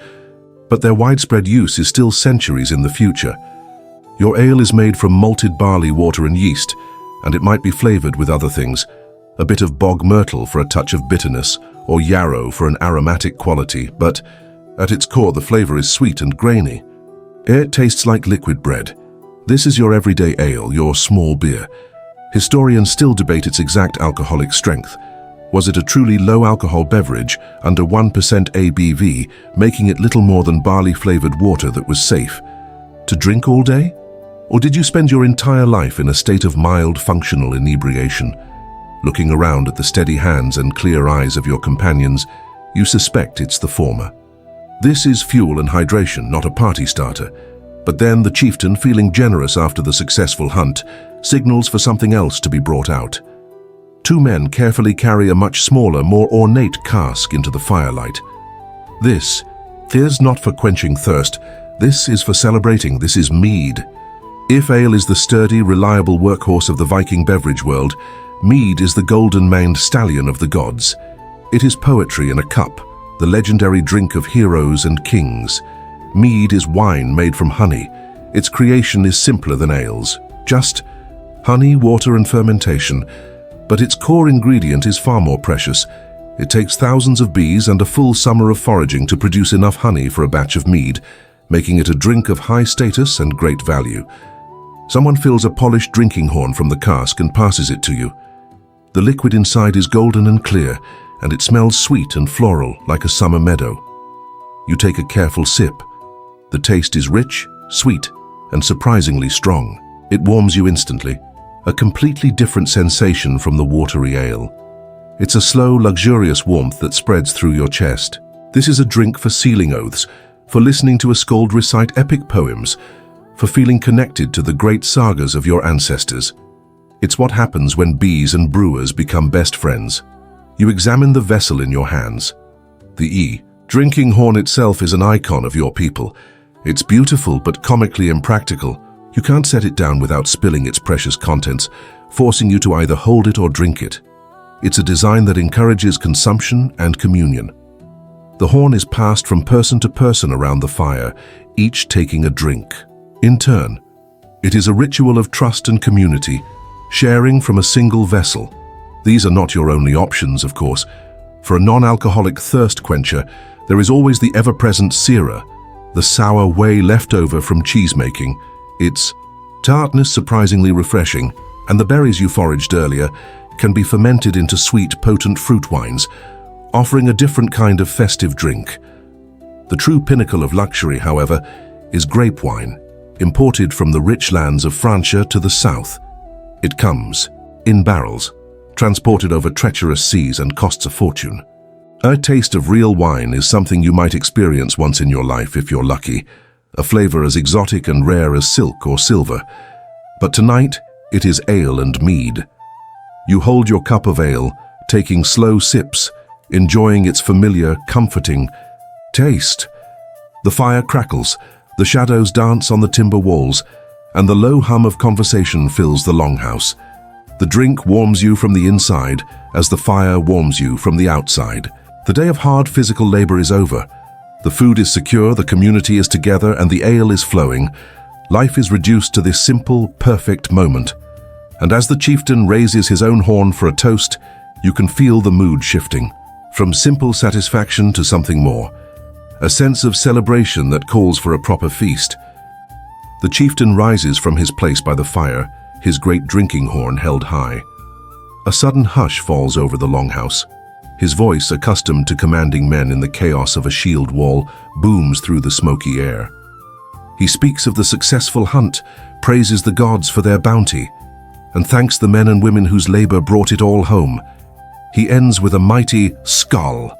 but their widespread use is still centuries in the future. Your ale is made from malted barley, water and yeast, and it might be flavored with other things. A bit of bog myrtle for a touch of bitterness, or yarrow for an aromatic quality, but at its core the flavor is sweet and grainy. It tastes like liquid bread. This is your everyday ale, your small beer. Historians still debate its exact alcoholic strength. Was it a truly low-alcohol beverage under 1% ABV, making it little more than barley-flavored water that was safe to drink all day? Or did you spend your entire life in a state of mild, functional inebriation? Looking around at the steady hands and clear eyes of your companions, you suspect it's the former. This is fuel and hydration, not a party starter. But then the chieftain, feeling generous after the successful hunt, signals for something else to be brought out. Two men carefully carry a much smaller, more ornate cask into the firelight. This is not for quenching thirst. This is for celebrating. This is mead. If ale is the sturdy, reliable workhorse of the Viking beverage world, mead is the golden-maned stallion of the gods. It is poetry in a cup, the legendary drink of heroes and kings. Mead is wine made from honey. Its creation is simpler than ales. Just honey, water and fermentation. But its core ingredient is far more precious. It takes thousands of bees and a full summer of foraging to produce enough honey for a batch of mead, making it a drink of high status and great value. Someone fills a polished drinking horn from the cask and passes it to you. The liquid inside is golden and clear, and it smells sweet and floral like a summer meadow. You take a careful sip. The taste is rich, sweet, and surprisingly strong. It warms you instantly, a completely different sensation from the watery ale. It's a slow, luxurious warmth that spreads through your chest. This is a drink for sealing oaths, for listening to a skald recite epic poems, for feeling connected to the great sagas of your ancestors. It's what happens when bees and brewers become best friends. You examine the vessel in your hands. The drinking horn itself is an icon of your people. It's beautiful but comically impractical. You can't set it down without spilling its precious contents, forcing you to either hold it or drink it. It's a design that encourages consumption and communion. The horn is passed from person to person around the fire, each taking a drink. In turn, it is a ritual of trust and community, sharing from a single vessel. These are not your only options, of course. For a non-alcoholic thirst quencher, there is always the ever-present sira, the sour whey left over from cheese-making. Its tartness surprisingly refreshing, and the berries you foraged earlier can be fermented into sweet, potent fruit wines, offering a different kind of festive drink. The true pinnacle of luxury, however, is grape wine, imported from the rich lands of Francia to the south. It comes in barrels, transported over treacherous seas and costs a fortune. A taste of real wine is something you might experience once in your life if you're lucky, a flavor as exotic and rare as silk or silver. But tonight, it is ale and mead. You hold your cup of ale, taking slow sips, enjoying its familiar, comforting taste. The fire crackles, the shadows dance on the timber walls, and the low hum of conversation fills the longhouse. The drink warms you from the inside as the fire warms you from the outside. The day of hard physical labor is over. The food is secure, the community is together, and the ale is flowing. Life is reduced to this simple, perfect moment. And as the chieftain raises his own horn for a toast, you can feel the mood shifting, from simple satisfaction to something more. A sense of celebration that calls for a proper feast. The chieftain rises from his place by the fire, his great drinking horn held high. A sudden hush falls over the longhouse. His voice, accustomed to commanding men in the chaos of a shield wall, booms through the smoky air. He speaks of the successful hunt, praises the gods for their bounty, and thanks the men and women whose labor brought it all home. He ends with a mighty skull,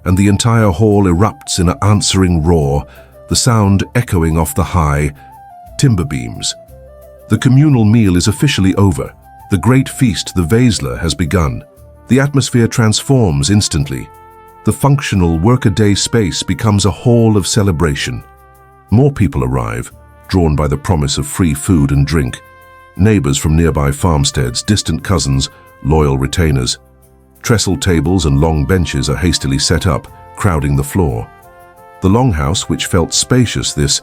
and the entire hall erupts in an answering roar, the sound echoing off the high timber beams. The communal meal is officially over. The great feast, the Vesla, has begun. The atmosphere transforms instantly. The functional workaday space becomes a hall of celebration. More people arrive, drawn by the promise of free food and drink. Neighbors from nearby farmsteads, distant cousins, loyal retainers. Trestle tables and long benches are hastily set up, crowding the floor. The longhouse, which felt spacious this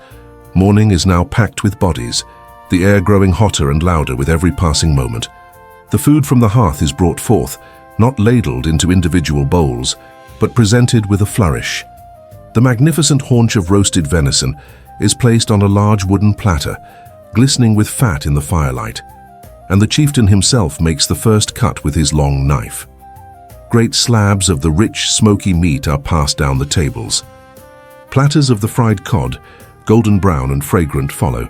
morning, is now packed with bodies, the air growing hotter and louder with every passing moment. The food from the hearth is brought forth, not ladled into individual bowls, but presented with a flourish. The magnificent haunch of roasted venison is placed on a large wooden platter, glistening with fat in the firelight, and the chieftain himself makes the first cut with his long knife. Great slabs of the rich, smoky meat are passed down the tables. Platters of the fried cod, golden brown and fragrant, follow.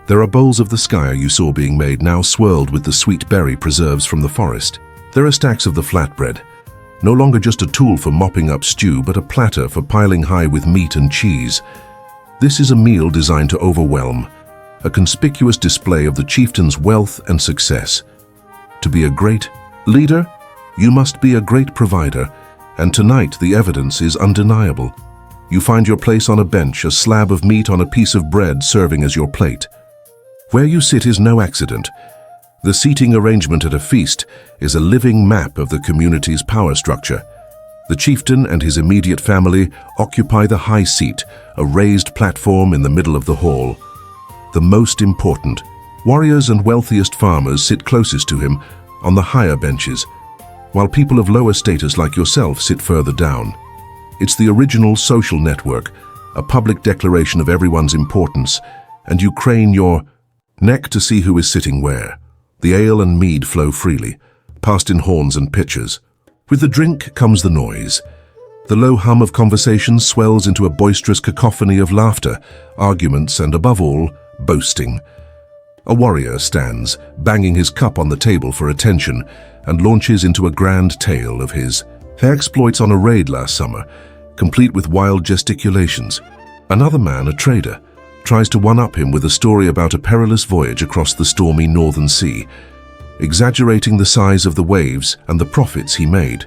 There are bowls of the skyer you saw being made, now swirled with the sweet berry preserves from the forest. There are stacks of the flatbread, no longer just a tool for mopping up stew, but a platter for piling high with meat and cheese. This is a meal designed to overwhelm, a conspicuous display of the chieftain's wealth and success. To be a great leader, you must be a great provider, and tonight the evidence is undeniable. You find your place on a bench, a slab of meat on a piece of bread serving as your plate. Where you sit is no accident. The seating arrangement at a feast is a living map of the community's power structure. The chieftain and his immediate family occupy the high seat, a raised platform in the middle of the hall. The most important, warriors and wealthiest farmers sit closest to him on the higher benches, while people of lower status like yourself sit further down. It's the original social network, a public declaration of everyone's importance, and you crane your neck to see who is sitting where. The ale and mead flow freely, passed in horns and pitchers. With the drink comes the noise. The low hum of conversation swells into a boisterous cacophony of laughter, arguments, and above all, boasting. A warrior stands, banging his cup on the table for attention, and launches into a grand tale of his exploits on a raid last summer, complete with wild gesticulations. Another man, a trader, tries to one-up him with a story about a perilous voyage across the stormy northern sea, exaggerating the size of the waves and the profits he made.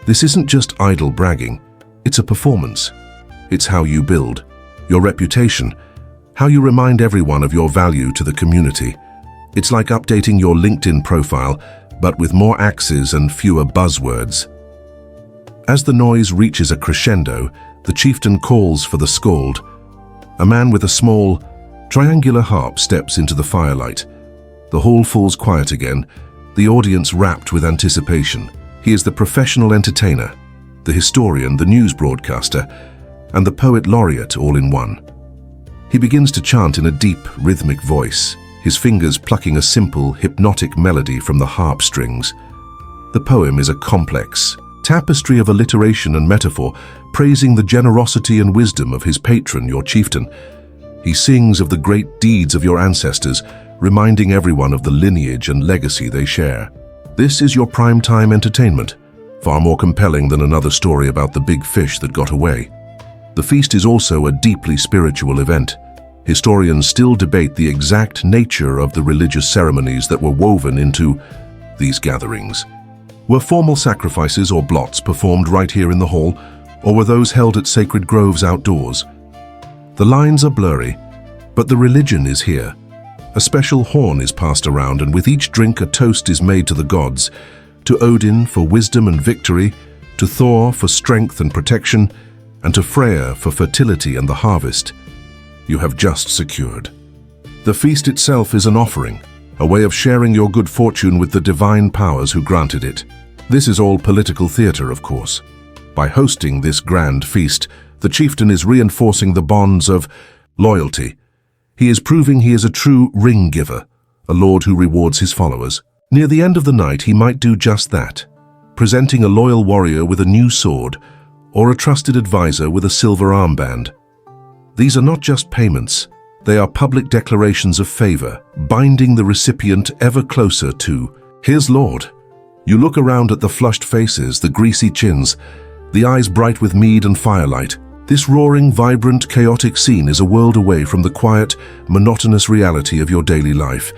This isn't just idle bragging, it's a performance. It's how you build your reputation, how you remind everyone of your value to the community. It's like updating your LinkedIn profile, but with more axes and fewer buzzwords. As the noise reaches a crescendo, the chieftain calls for the skald. A man with a small, triangular harp steps into the firelight. The hall falls quiet again, the audience rapt with anticipation. He is the professional entertainer, the historian, the news broadcaster, and the poet laureate all in one. He begins to chant in a deep, rhythmic voice, his fingers plucking a simple, hypnotic melody from the harp strings. The poem is a complex tapestry of alliteration and metaphor, praising the generosity and wisdom of his patron, your chieftain. He sings of the great deeds of your ancestors, reminding everyone of the lineage and legacy they share. This is your prime-time entertainment, far more compelling than another story about the big fish that got away. The feast is also a deeply spiritual event. Historians still debate the exact nature of the religious ceremonies that were woven into these gatherings. Were formal sacrifices or blots performed right here in the hall, or were those held at sacred groves outdoors? The lines are blurry, but the religion is here. A special horn is passed around, and with each drink a toast is made to the gods, to Odin for wisdom and victory, to Thor for strength and protection, and to Freya for fertility and the harvest you have just secured. The feast itself is an offering, a way of sharing your good fortune with the divine powers who granted it. This is all political theater, of course. By hosting this grand feast, the chieftain is reinforcing the bonds of loyalty. He is proving he is a true ring giver, a lord who rewards his followers. Near the end of the night, he might do just that, presenting a loyal warrior with a new sword or a trusted advisor with a silver armband. These are not just payments, they are public declarations of favor, binding the recipient ever closer to his lord. You look around at the flushed faces, the greasy chins, the eyes bright with mead and firelight. This roaring, vibrant, chaotic scene is a world away from the quiet, monotonous reality of your daily life.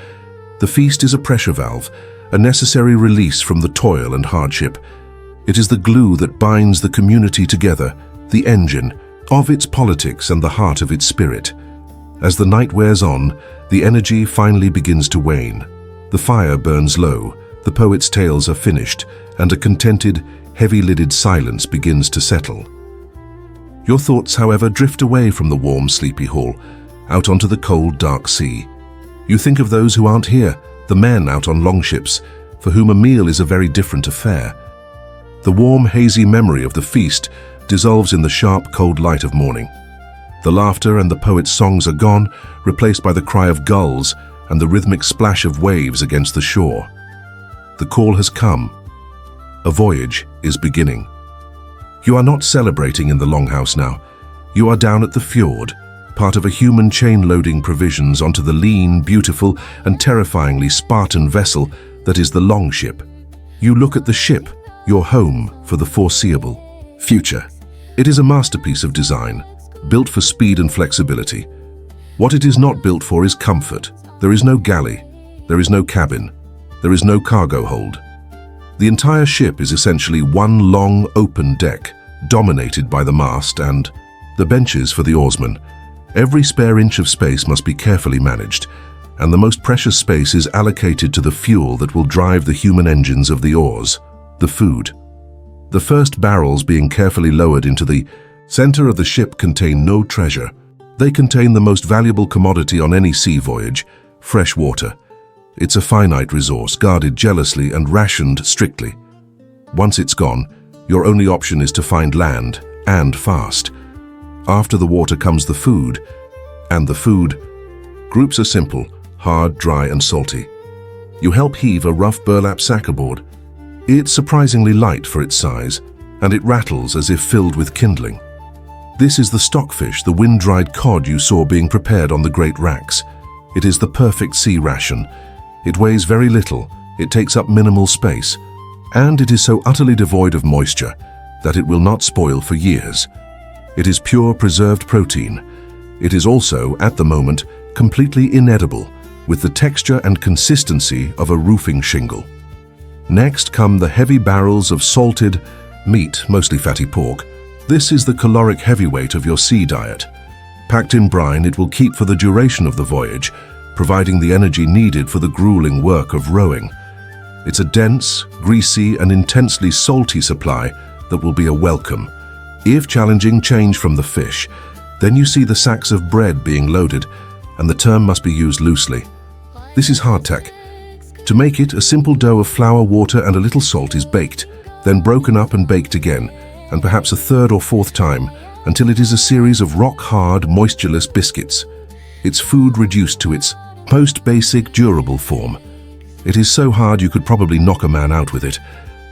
The feast is a pressure valve, a necessary release from the toil and hardship. It is the glue that binds the community together, the engine of its politics and the heart of its spirit. As the night wears on, the energy finally begins to wane. The fire burns low, the poet's tales are finished, and a contented, heavy-lidded silence begins to settle. Your thoughts, however, drift away from the warm, sleepy hall, out onto the cold, dark sea. You think of those who aren't here, the men out on longships, for whom a meal is a very different affair. The warm, hazy memory of the feast dissolves in the sharp, cold light of morning. The laughter and the poet's songs are gone, replaced by the cry of gulls and the rhythmic splash of waves against the shore. The call has come. A voyage is beginning. You are not celebrating in the longhouse now. You are down at the fjord, part of a human chain loading provisions onto the lean, beautiful, and terrifyingly Spartan vessel that is the longship. You look at the ship, your home for the foreseeable future. It is a masterpiece of design, built for speed and flexibility. What it is not built for is comfort. There is no galley, there is no cabin, there is no cargo hold. The entire ship is essentially one long, open deck, dominated by the mast and the benches for the oarsmen. Every spare inch of space must be carefully managed, and the most precious space is allocated to the fuel that will drive the human engines of the oars, the food. The first barrels being carefully lowered into the center of the ship contain no treasure. They contain the most valuable commodity on any sea voyage, fresh water. It's a finite resource, guarded jealously and rationed strictly. Once it's gone, your only option is to find land, and fast. After the water comes the food, and the food. Groups are simple, hard, dry, and salty. You help heave a rough burlap sack aboard. It's surprisingly light for its size, and it rattles as if filled with kindling. This is the stockfish, the wind-dried cod you saw being prepared on the great racks. It is the perfect sea ration. It weighs very little, it takes up minimal space, and it is so utterly devoid of moisture that it will not spoil for years. It is pure preserved protein. It is also, at the moment, completely inedible, with the texture and consistency of a roofing shingle. Next come the heavy barrels of salted meat, mostly fatty pork. This is the caloric heavyweight of your sea diet. Packed in brine, it will keep for the duration of the voyage, providing the energy needed for the grueling work of rowing. It's a dense, greasy, and intensely salty supply that will be a welcome. If challenging change from the fish, then you see the sacks of bread being loaded, and the term must be used loosely. This is hardtack. To make it, a simple dough of flour, water, and a little salt is baked, then broken up and baked again, and perhaps a third or fourth time, until it is a series of rock-hard, moistureless biscuits. It's food reduced to its most basic, durable form. It is so hard you could probably knock a man out with it.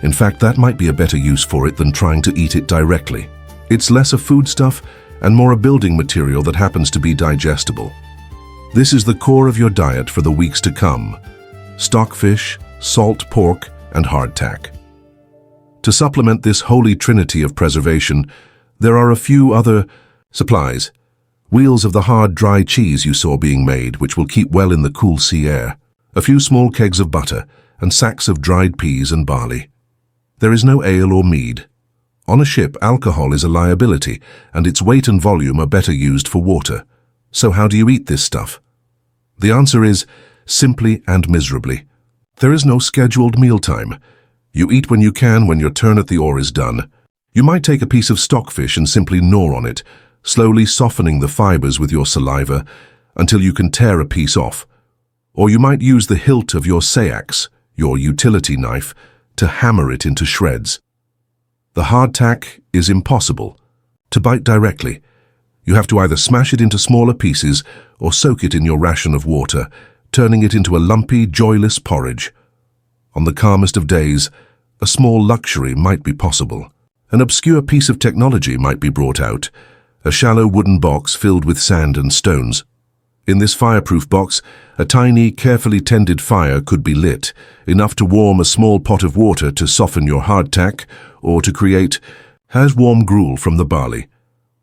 In fact, that might be a better use for it than trying to eat it directly. It's less a foodstuff and more a building material that happens to be digestible. This is the core of your diet for the weeks to come: stockfish, salt pork, and hardtack. To supplement this holy trinity of preservation, there are a few other supplies. Wheels of the hard, dry cheese you saw being made, which will keep well in the cool sea air. A few small kegs of butter, and sacks of dried peas and barley. There is no ale or mead. On a ship, alcohol is a liability, and its weight and volume are better used for water. So how do you eat this stuff? The answer is simply and miserably. There is no scheduled mealtime. You eat when you can, when your turn at the oar is done. You might take a piece of stockfish and simply gnaw on it, slowly softening the fibers with your saliva until you can tear a piece off. Or you might use the hilt of your seax, your utility knife, to hammer it into shreds. The hardtack is impossible. To bite directly, You have to either smash it into smaller pieces or soak it in your ration of water, turning it into a lumpy, joyless porridge. On the calmest of days, a small luxury might be possible. An obscure piece of technology might be brought out, a shallow wooden box filled with sand and stones. In this fireproof box, a tiny, carefully tended fire could be lit, enough to warm a small pot of water to soften your hardtack or to create warm gruel from the barley.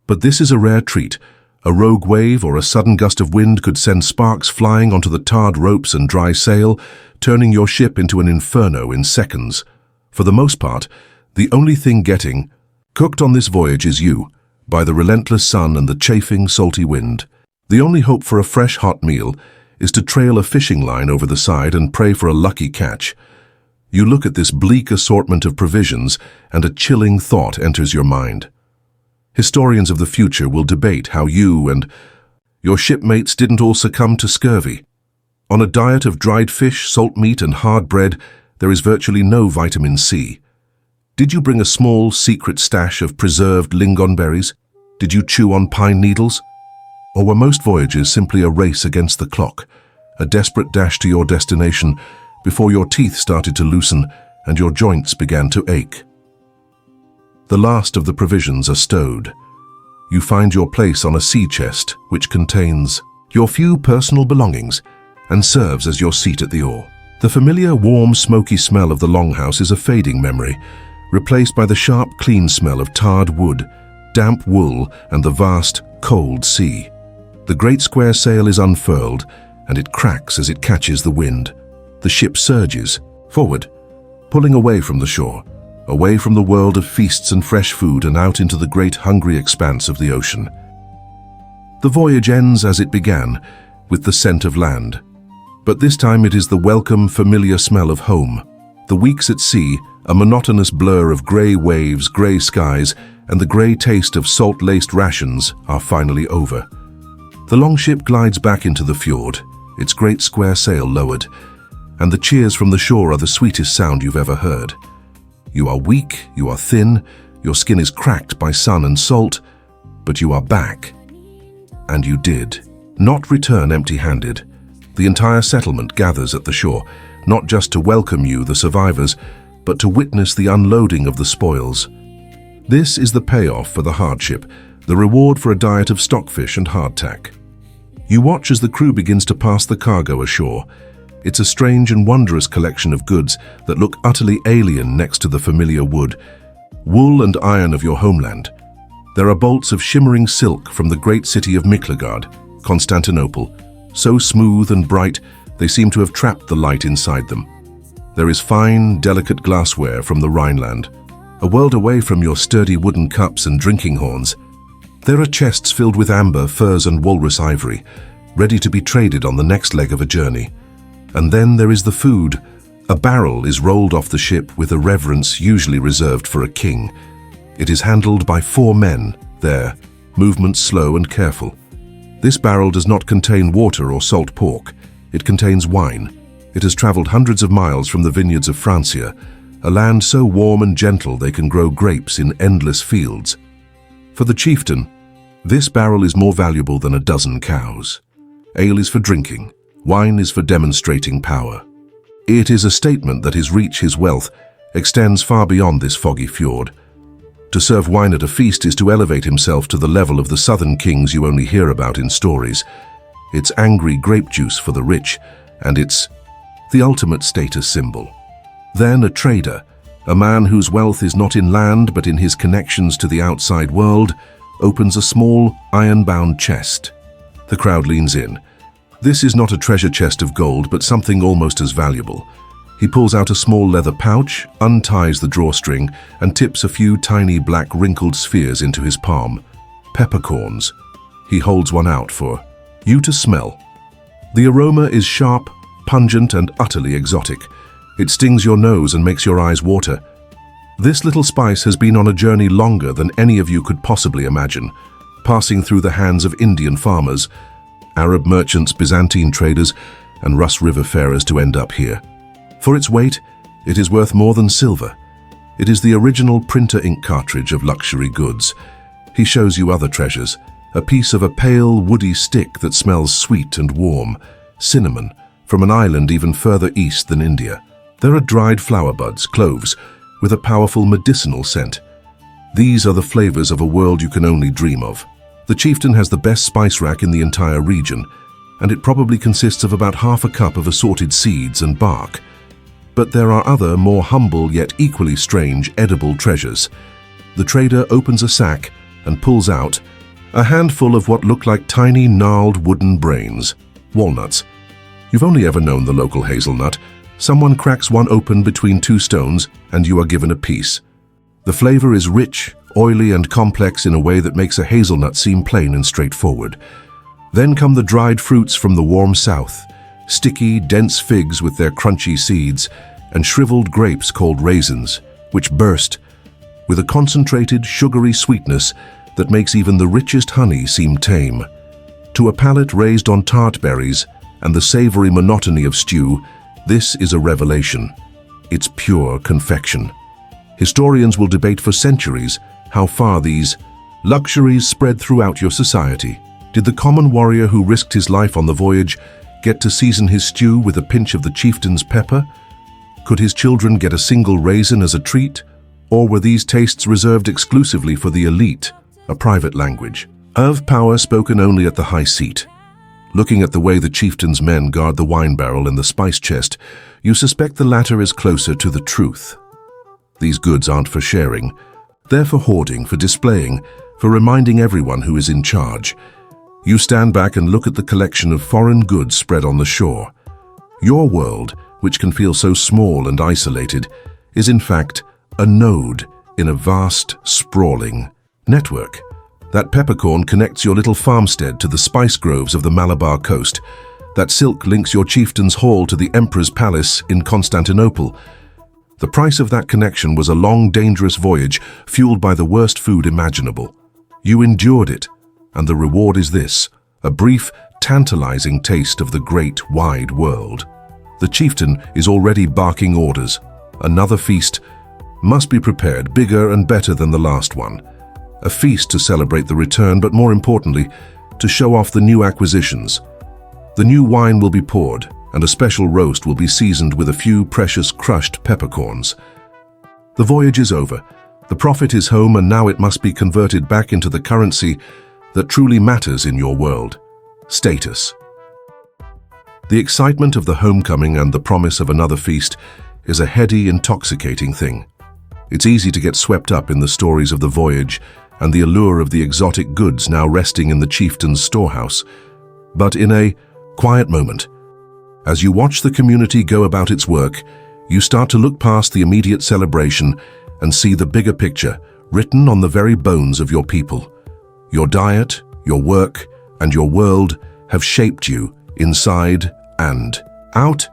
But this is a rare treat. A rogue wave or a sudden gust of wind could send sparks flying onto the tarred ropes and dry sail, turning your ship into an inferno in seconds. For the most part, the only thing getting cooked on this voyage is you, by the relentless sun and the chafing, salty wind. The only hope for a fresh, hot meal is to trail a fishing line over the side and pray for a lucky catch. You look at this bleak assortment of provisions and a chilling thought enters your mind. Historians of the future will debate how you and your shipmates didn't all succumb to scurvy. On a diet of dried fish, salt meat and hard bread, there is virtually no vitamin C. Did you bring a small, secret stash of preserved lingonberries? Did you chew on pine needles? Or were most voyages simply a race against the clock, a desperate dash to your destination before your teeth started to loosen and your joints began to ache? The last of the provisions are stowed. You find your place on a sea chest which contains your few personal belongings and serves as your seat at the oar. The familiar warm, smoky smell of the longhouse is a fading memory, replaced by the sharp, clean smell of tarred wood, damp wool, and the vast, cold sea. The great square sail is unfurled, and it cracks as it catches the wind. The ship surges forward, pulling away from the shore, away from the world of feasts and fresh food and out into the great hungry expanse of the ocean. The voyage ends as it began, with the scent of land. But this time it is the welcome, familiar smell of home. The weeks at sea, a monotonous blur of grey waves, grey skies, and the grey taste of salt-laced rations are finally over. The longship glides back into the fjord, its great square sail lowered, and the cheers from the shore are the sweetest sound you've ever heard. You are weak, you are thin, your skin is cracked by sun and salt, but you are back. And you did not return empty-handed. The entire settlement gathers at the shore, not just to welcome you, the survivors, but to witness the unloading of the spoils. This is the payoff for the hardship, the reward for a diet of stockfish and hardtack. You watch as the crew begins to pass the cargo ashore. It's a strange and wondrous collection of goods that look utterly alien next to the familiar wood, wool and iron of your homeland. There are bolts of shimmering silk from the great city of Miklagard, Constantinople, so smooth and bright they seem to have trapped the light inside them. There is fine, delicate glassware from the Rhineland, a world away from your sturdy wooden cups and drinking horns. There are chests filled with amber, furs and walrus ivory, ready to be traded on the next leg of a journey. And then there is the food. A barrel is rolled off the ship with a reverence usually reserved for a king. It is handled by 4 men, their movements slow and careful. This barrel does not contain water or salt pork. It contains wine. It has traveled hundreds of miles from the vineyards of Francia, a land so warm and gentle they can grow grapes in endless fields. For the chieftain, this barrel is more valuable than a dozen cows. Ale is for drinking. Wine is for demonstrating power. It is a statement that his reach, his wealth, extends far beyond this foggy fjord. To serve wine at a feast is to elevate himself to the level of the southern kings you only hear about in stories. It's angry grape juice for the rich, and it's the ultimate status symbol. Then a trader, a man whose wealth is not in land but in his connections to the outside world, opens a small, iron-bound chest. The crowd leans in. This is not a treasure chest of gold, but something almost as valuable. He pulls out a small leather pouch, unties the drawstring, and tips a few tiny black wrinkled spheres into his palm. Peppercorns. He holds one out for you to smell. The aroma is sharp, pungent, and utterly exotic. It stings your nose and makes your eyes water. This little spice has been on a journey longer than any of you could possibly imagine, passing through the hands of Indian farmers, Arab merchants, Byzantine traders, and Rus River farers to end up here. For its weight, it is worth more than silver. It is the original printer ink cartridge of luxury goods. He shows you other treasures, a piece of a pale, woody stick that smells sweet and warm, cinnamon, from an island even further east than India. There are dried flower buds, cloves, with a powerful medicinal scent. These are the flavors of a world you can only dream of. The chieftain has the best spice rack in the entire region, and it probably consists of about half a cup of assorted seeds and bark. But there are other, more humble yet equally strange, edible treasures. The trader opens a sack and pulls out a handful of what look like tiny, gnarled wooden brains, walnuts. You've only ever known the local hazelnut. Someone cracks one open between two stones, and you are given a piece. The flavor is rich, oily, and complex in a way that makes a hazelnut seem plain and straightforward. Then come the dried fruits from the warm south, sticky, dense figs with their crunchy seeds, and shriveled grapes called raisins, which burst with a concentrated, sugary sweetness that makes even the richest honey seem tame. To a palate raised on tart berries and the savory monotony of stew, this is a revelation. It's pure confection. Historians will debate for centuries how far these luxuries spread throughout your society. Did the common warrior who risked his life on the voyage get to season his stew with a pinch of the chieftain's pepper? Could his children get a single raisin as a treat? Or were these tastes reserved exclusively for the elite, a private language of power spoken only at the high seat? Looking at the way the chieftain's men guard the wine barrel and the spice chest, you suspect the latter is closer to the truth. These goods aren't for sharing. They're for hoarding, for displaying, for reminding everyone who is in charge. You stand back and look at the collection of foreign goods spread on the shore. Your world, which can feel so small and isolated, is in fact a node in a vast, sprawling network. That peppercorn connects your little farmstead to the spice groves of the Malabar coast. That silk links your chieftain's hall to the emperor's palace in Constantinople. The price of that connection was a long, dangerous voyage fueled by the worst food imaginable. You endured it, and the reward is this, a brief, tantalizing taste of the great, wide world. The chieftain is already barking orders. Another feast must be prepared, bigger and better than the last one. A feast to celebrate the return, but more importantly, to show off the new acquisitions. The new wine will be poured, and a special roast will be seasoned with a few precious crushed peppercorns. The voyage is over. The profit is home, and now it must be converted back into the currency that truly matters in your world: status. The excitement of the homecoming and the promise of another feast is a heady, intoxicating thing. It's easy to get swept up in the stories of the voyage and the allure of the exotic goods now resting in the chieftain's storehouse. But in a quiet moment, as you watch the community go about its work, you start to look past the immediate celebration and see the bigger picture written on the very bones of your people. Your diet, your work, and your world have shaped you inside and out,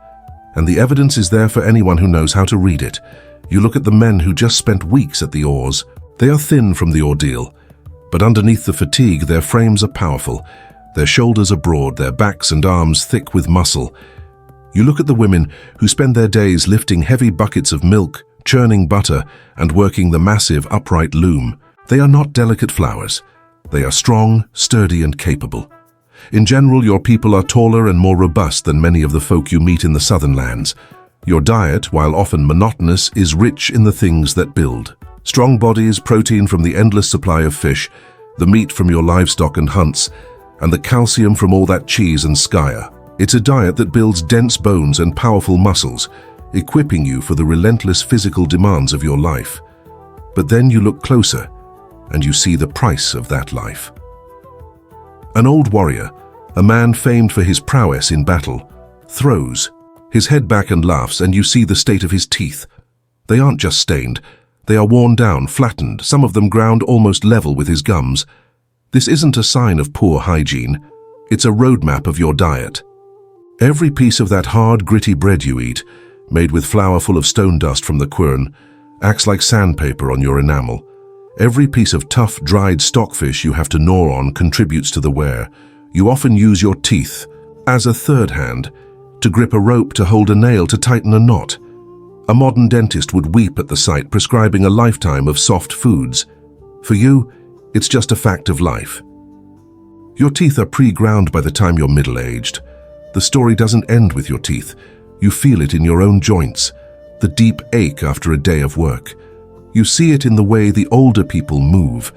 and the evidence is there for anyone who knows how to read it. You look at the men who just spent weeks at the oars. They are thin from the ordeal, but underneath the fatigue, their frames are powerful. Their shoulders are broad, their backs and arms thick with muscle. You look at the women who spend their days lifting heavy buckets of milk, churning butter, and working the massive upright loom. They are not delicate flowers. They are strong, sturdy, and capable. In general, your people are taller and more robust than many of the folk you meet in the southern lands. Your diet, while often monotonous, is rich in the things that build. Strong bodies, protein from the endless supply of fish, the meat from your livestock and hunts, and the calcium from all that cheese and skaya. It's a diet that builds dense bones and powerful muscles, equipping you for the relentless physical demands of your life. But then you look closer, and you see the price of that life. An old warrior, a man famed for his prowess in battle, throws his head back and laughs, and you see the state of his teeth. They aren't just stained. They are worn down, flattened, some of them ground almost level with his gums. This isn't a sign of poor hygiene. It's a roadmap of your diet. Every piece of that hard, gritty bread you eat, made with flour full of stone dust from the quern, acts like sandpaper on your enamel. Every piece of tough, dried stockfish you have to gnaw on contributes to the wear. You often use your teeth as a third hand, to grip a rope, to hold a nail, to tighten a knot. A modern dentist would weep at the sight, prescribing a lifetime of soft foods. For you, it's just a fact of life. Your teeth are pre-ground by the time you're middle-aged. The story doesn't end with your teeth. You feel it in your own joints, the deep ache after a day of work. You see it in the way the older people move.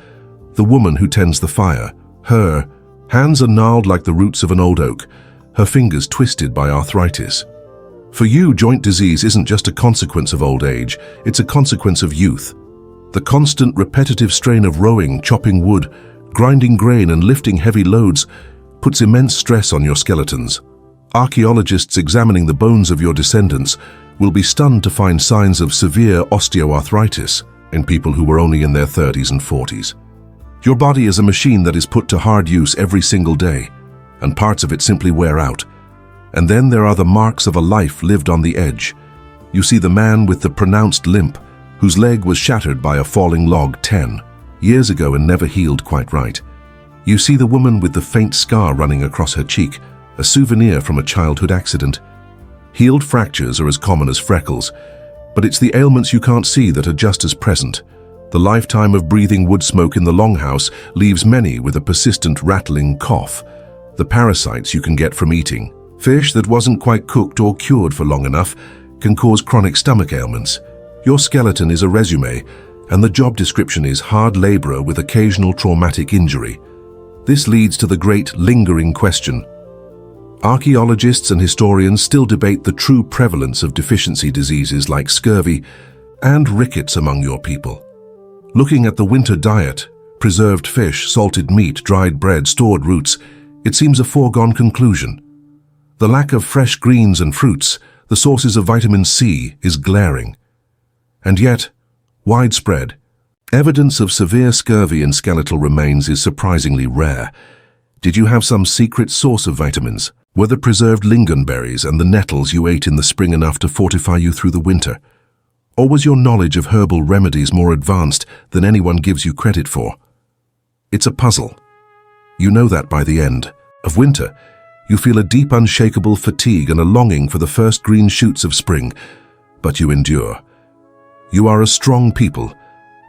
The woman who tends the fire, her hands are gnarled like the roots of an old oak, her fingers twisted by arthritis. For you, joint disease isn't just a consequence of old age, it's a consequence of youth. The constant repetitive strain of rowing, chopping wood, grinding grain and lifting heavy loads puts immense stress on your skeletons. Archaeologists examining the bones of your descendants will be stunned to find signs of severe osteoarthritis in people who were only in their 30s and 40s. Your body is a machine that is put to hard use every single day, and parts of it simply wear out. And then there are the marks of a life lived on the edge. You see the man with the pronounced limp, whose leg was shattered by a falling log 10 years ago and never healed quite right. You see the woman with the faint scar running across her cheek, a souvenir from a childhood accident. Healed fractures are as common as freckles, but it's the ailments you can't see that are just as present. The lifetime of breathing wood smoke in the longhouse leaves many with a persistent rattling cough. The parasites you can get from eating fish that wasn't quite cooked or cured for long enough can cause chronic stomach ailments. Your skeleton is a resume, and the job description is hard laborer with occasional traumatic injury. This leads to the great lingering question. Archaeologists and historians still debate the true prevalence of deficiency diseases like scurvy and rickets among your people. Looking at the winter diet, preserved fish, salted meat, dried bread, stored roots, it seems a foregone conclusion. The lack of fresh greens and fruits, the sources of vitamin C, is glaring. And yet, widespread evidence of severe scurvy in skeletal remains is surprisingly rare. Did you have some secret source of vitamins? Were the preserved lingonberries and the nettles you ate in the spring enough to fortify you through the winter? Or was your knowledge of herbal remedies more advanced than anyone gives you credit for? It's a puzzle. You know that by the end of winter, you feel a deep unshakable fatigue and a longing for the first green shoots of spring, but you endure. You are a strong people,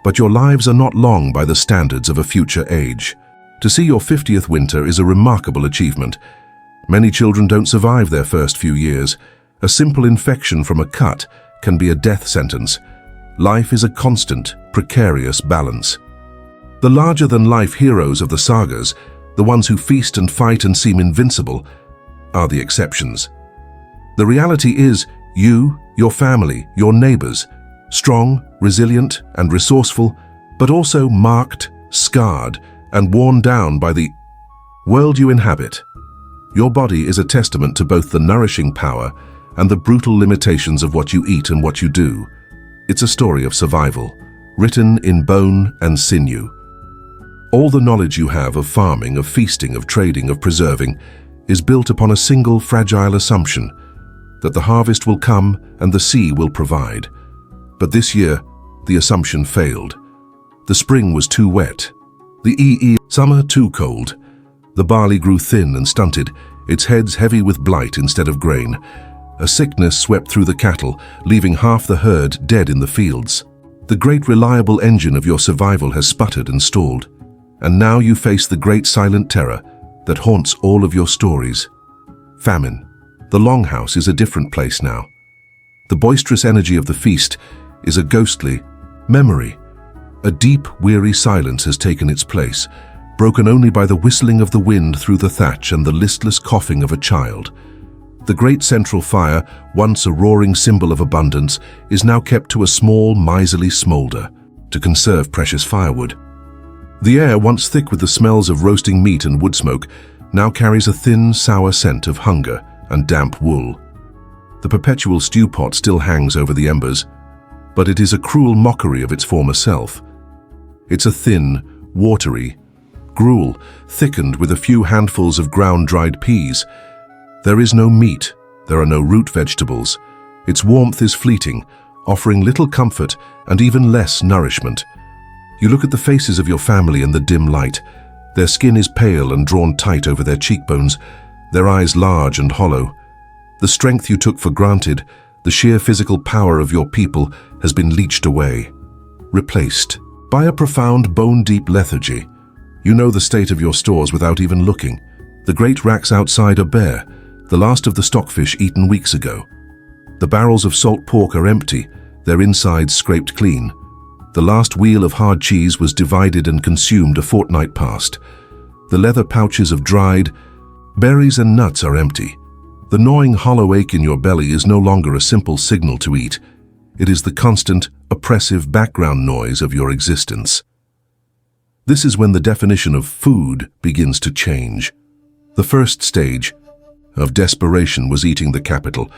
but your lives are not long by the standards of a future age. To see your 50th winter is a remarkable achievement. Many children don't survive their first few years. A simple infection from a cut can be a death sentence. Life is a constant, precarious balance. The larger-than-life heroes of the sagas, the ones who feast and fight and seem invincible, are the exceptions. The reality is you, your family, your neighbors, strong, resilient, and resourceful, but also marked, scarred, and worn down by the world you inhabit. Your body is a testament to both the nourishing power and the brutal limitations of what you eat and what you do. It's a story of survival, written in bone and sinew. All the knowledge you have of farming, of feasting, of trading, of preserving, is built upon a single fragile assumption, that the harvest will come and the sea will provide. But this year, the assumption failed. The spring was too wet. The summer too cold. The barley grew thin and stunted, its heads heavy with blight instead of grain. A sickness swept through the cattle, leaving half the herd dead in the fields. The great reliable engine of your survival has sputtered and stalled. And now you face the great silent terror that haunts all of your stories. Famine. The longhouse is a different place now. The boisterous energy of the feast is a ghostly memory. A deep, weary silence has taken its place, broken only by the whistling of the wind through the thatch and the listless coughing of a child. The great central fire, once a roaring symbol of abundance, is now kept to a small, miserly smolder to conserve precious firewood. The air, once thick with the smells of roasting meat and wood smoke, now carries a thin, sour scent of hunger and damp wool. The perpetual stew pot still hangs over the embers, but it is a cruel mockery of its former self. It's a thin, watery gruel, thickened with a few handfuls of ground-dried peas. There is no meat, there are no root vegetables. Its warmth is fleeting, offering little comfort and even less nourishment. You look at the faces of your family in the dim light. Their skin is pale and drawn tight over their cheekbones, their eyes large and hollow. The strength you took for granted, the sheer physical power of your people, has been leached away, replaced by a profound bone-deep lethargy. You know the state of your stores without even looking. The great racks outside are bare, the last of the stockfish eaten weeks ago. The barrels of salt pork are empty, their insides scraped clean. The last wheel of hard cheese was divided and consumed a fortnight past. The leather pouches of dried berries and nuts are empty. The gnawing hollow ache in your belly is no longer a simple signal to eat. It is the constant, oppressive background noise of your existence. This is when the definition of food begins to change. The first stage of desperation was eating the capital.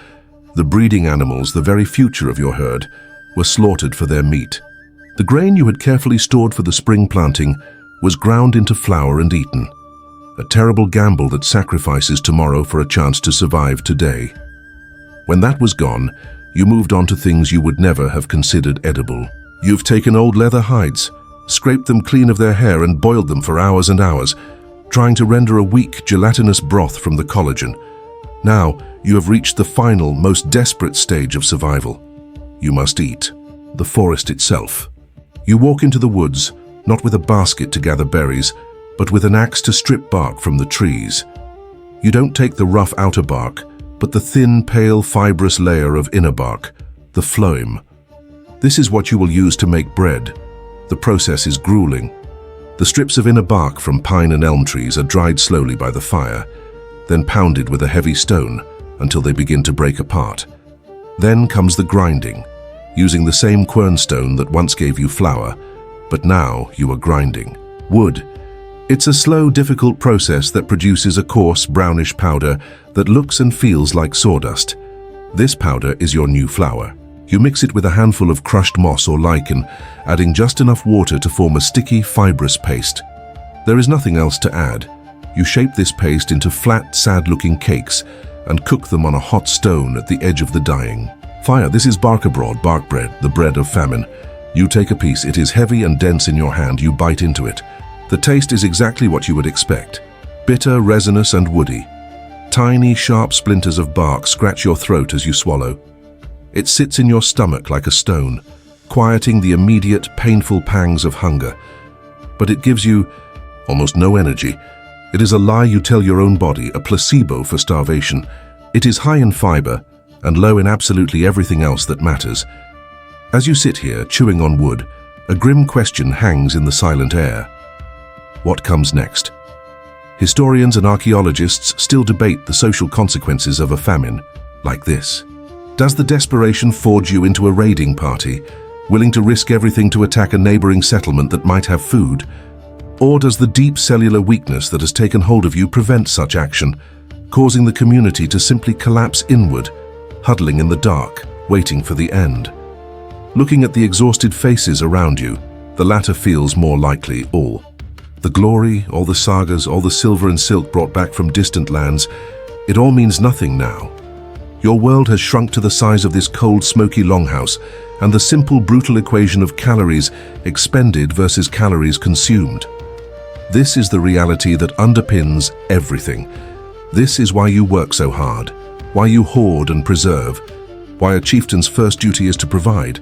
The breeding animals, the very future of your herd, were slaughtered for their meat. The grain you had carefully stored for the spring planting was ground into flour and eaten. A terrible gamble that sacrifices tomorrow for a chance to survive today. When that was gone, you moved on to things you would never have considered edible. You've taken old leather hides, scraped them clean of their hair and boiled them for hours and hours, trying to render a weak, gelatinous broth from the collagen. Now, you have reached the final, most desperate stage of survival. You must eat. The forest itself. You walk into the woods, not with a basket to gather berries, but with an axe to strip bark from the trees. You don't take the rough outer bark, but the thin, pale, fibrous layer of inner bark, the phloem. This is what you will use to make bread. The process is grueling. The strips of inner bark from pine and elm trees are dried slowly by the fire, then pounded with a heavy stone until they begin to break apart. Then comes the grinding, using the same quernstone that once gave you flour, but now you are grinding wood. It's a slow, difficult process that produces a coarse, brownish powder that looks and feels like sawdust. This powder is your new flour. You mix it with a handful of crushed moss or lichen, adding just enough water to form a sticky, fibrous paste. There is nothing else to add. You shape this paste into flat, sad-looking cakes and cook them on a hot stone at the edge of the dyeing fire. This is bark bread, the bread of famine. You take a piece, it is heavy and dense in your hand, you bite into it. The taste is exactly what you would expect. Bitter, resinous and woody. Tiny, sharp splinters of bark scratch your throat as you swallow. It sits in your stomach like a stone, quieting the immediate, painful pangs of hunger. But it gives you almost no energy. It is a lie you tell your own body, a placebo for starvation. It is high in fiber and low in absolutely everything else that matters. As you sit here, chewing on wood, a grim question hangs in the silent air. What comes next? Historians and archaeologists still debate the social consequences of a famine like this. Does the desperation forge you into a raiding party, willing to risk everything to attack a neighboring settlement that might have food? Or does the deep cellular weakness that has taken hold of you prevent such action, causing the community to simply collapse inward, huddling in the dark, waiting for the end? Looking at the exhausted faces around you, the latter feels more likely. All the glory, all the sagas, all the silver and silk brought back from distant lands, it all means nothing now. Your world has shrunk to the size of this cold, smoky longhouse, and the simple, brutal equation of calories expended versus calories consumed. This is the reality that underpins everything. This is why you work so hard, why you hoard and preserve, why a chieftain's first duty is to provide,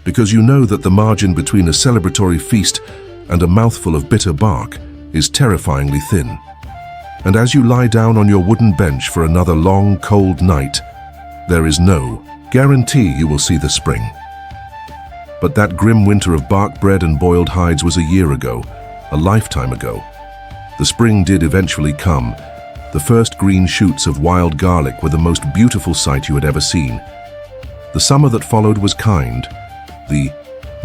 because you know that the margin between a celebratory feast and a mouthful of bitter bark is terrifyingly thin. And as you lie down on your wooden bench for another long, cold night, there is no guarantee you will see the spring. But that grim winter of bark bread and boiled hides was a year ago, a lifetime ago. The spring did eventually come. The first green shoots of wild garlic were the most beautiful sight you had ever seen. The summer that followed was kind. The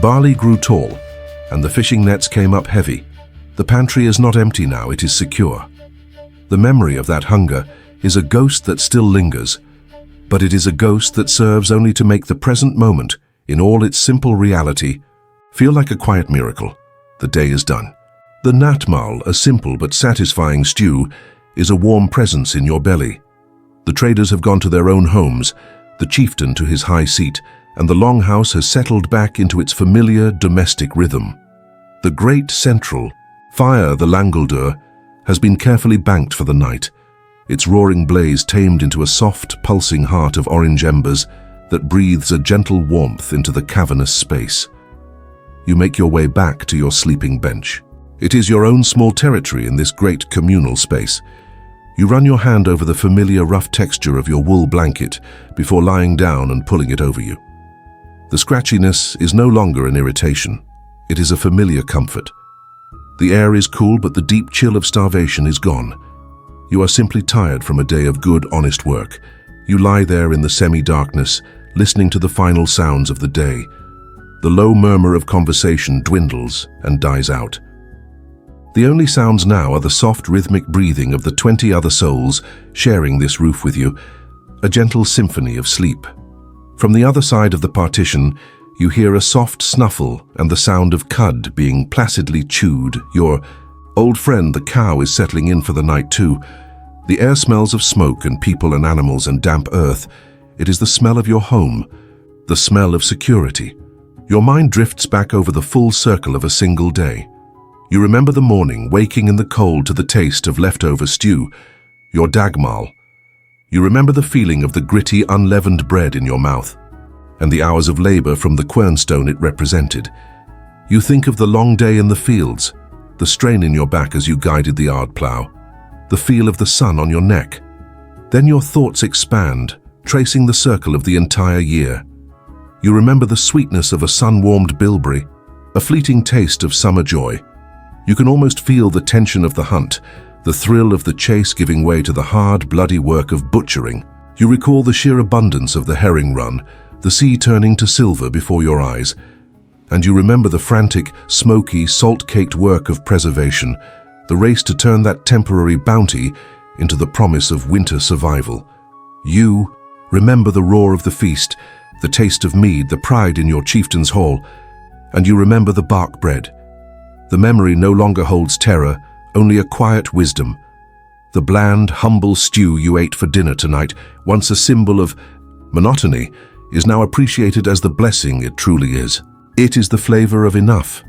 barley grew tall, and the fishing nets came up heavy. The pantry is not empty now, it is secure. The memory of that hunger is a ghost that still lingers, but it is a ghost that serves only to make the present moment, in all its simple reality, feel like a quiet miracle. The day is done. The natmal, a simple but satisfying stew, is a warm presence in your belly. The traders have gone to their own homes, the chieftain to his high seat, and the longhouse has settled back into its familiar domestic rhythm. The great central fire, the languldur, has been carefully banked for the night, its roaring blaze tamed into a soft, pulsing heart of orange embers that breathes a gentle warmth into the cavernous space. You make your way back to your sleeping bench. It is your own small territory in this great communal space. You run your hand over the familiar rough texture of your wool blanket before lying down and pulling it over you. The scratchiness is no longer an irritation. It is a familiar comfort. The air is cool, but the deep chill of starvation is gone. You are simply tired from a day of good, honest work. You lie there in the semi-darkness, listening to the final sounds of the day. The low murmur of conversation dwindles and dies out. The only sounds now are the soft, rhythmic breathing of the 20 other souls sharing this roof with you, a gentle symphony of sleep. From the other side of the partition, you hear a soft snuffle and the sound of cud being placidly chewed. Your old friend, the cow, is settling in for the night too. The air smells of smoke and people and animals and damp earth. It is the smell of your home, the smell of security. Your mind drifts back over the full circle of a single day. You remember the morning, waking in the cold to the taste of leftover stew, your dagmal. You remember the feeling of the gritty, unleavened bread in your mouth, and the hours of labor from the quernstone it represented. You think of the long day in the fields, the strain in your back as you guided the ard plow, the feel of the sun on your neck. Then your thoughts expand, tracing the circle of the entire year. You remember the sweetness of a sun-warmed bilberry, a fleeting taste of summer joy. You can almost feel the tension of the hunt, the thrill of the chase giving way to the hard, bloody work of butchering. You recall the sheer abundance of the herring run, the sea turning to silver before your eyes, and you remember the frantic, smoky, salt-caked work of preservation, the race to turn that temporary bounty into the promise of winter survival. You remember the roar of the feast, the taste of mead, the pride in your chieftain's hall, and you remember the bark bread. The memory no longer holds terror, only a quiet wisdom. The bland, humble stew you ate for dinner tonight, once a symbol of monotony, is now appreciated as the blessing it truly is. It is the flavor of enough.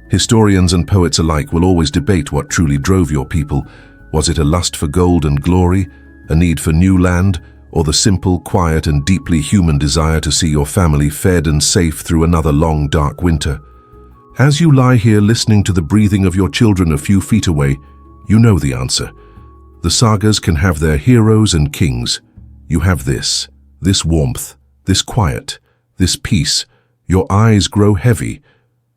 Historians and poets alike will always debate what truly drove your people. Was it a lust for gold and glory, a need for new land, or the simple, quiet, and deeply human desire to see your family fed and safe through another long, dark winter? As you lie here listening to the breathing of your children a few feet away, you know the answer. The sagas can have their heroes and kings. You have this warmth, this quiet, this peace. Your eyes grow heavy.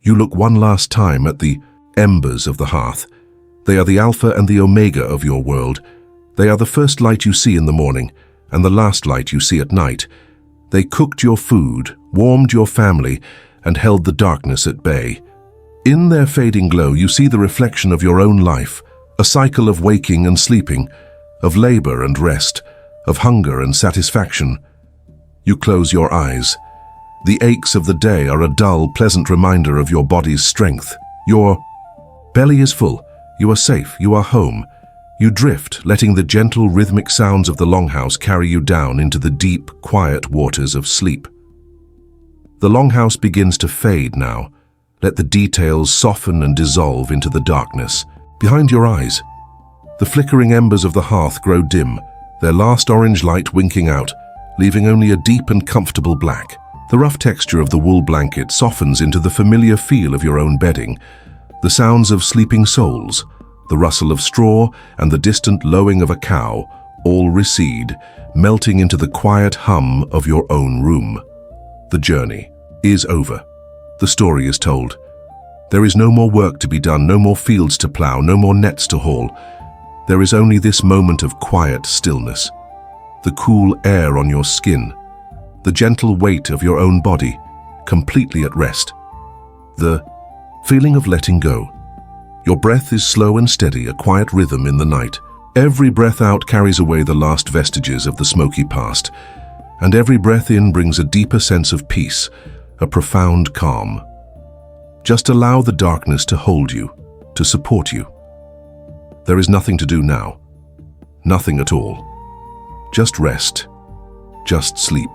You look one last time at the embers of the hearth. They are the alpha and the omega of your world. They are the first light you see in the morning and the last light you see at night. They cooked your food, warmed your family, and held the darkness at bay. In their fading glow, you see the reflection of your own life, a cycle of waking and sleeping, of labor and rest, of hunger and satisfaction. You close your eyes. The aches of the day are a dull, pleasant reminder of your body's strength. Your belly is full. You are safe. You are home. You drift, letting the gentle, rhythmic sounds of the longhouse carry you down into the deep, quiet waters of sleep. The longhouse begins to fade now. Let the details soften and dissolve into the darkness. Behind your eyes, the flickering embers of the hearth grow dim, their last orange light winking out, leaving only a deep and comfortable black. The rough texture of the wool blanket softens into the familiar feel of your own bedding. The sounds of sleeping souls, the rustle of straw, and the distant lowing of a cow all recede, melting into the quiet hum of your own room. The journey is over. The story is told. There is no more work to be done, no more fields to plow, no more nets to haul. There is only this moment of quiet stillness, the cool air on your skin, the gentle weight of your own body, completely at rest, the feeling of letting go. Your breath is slow and steady, a quiet rhythm in the night. Every breath out carries away the last vestiges of the smoky past, and every breath in brings a deeper sense of peace, a profound calm. Just allow the darkness to hold you, to support you. There is nothing to do now. Nothing at all. Just rest. Just sleep.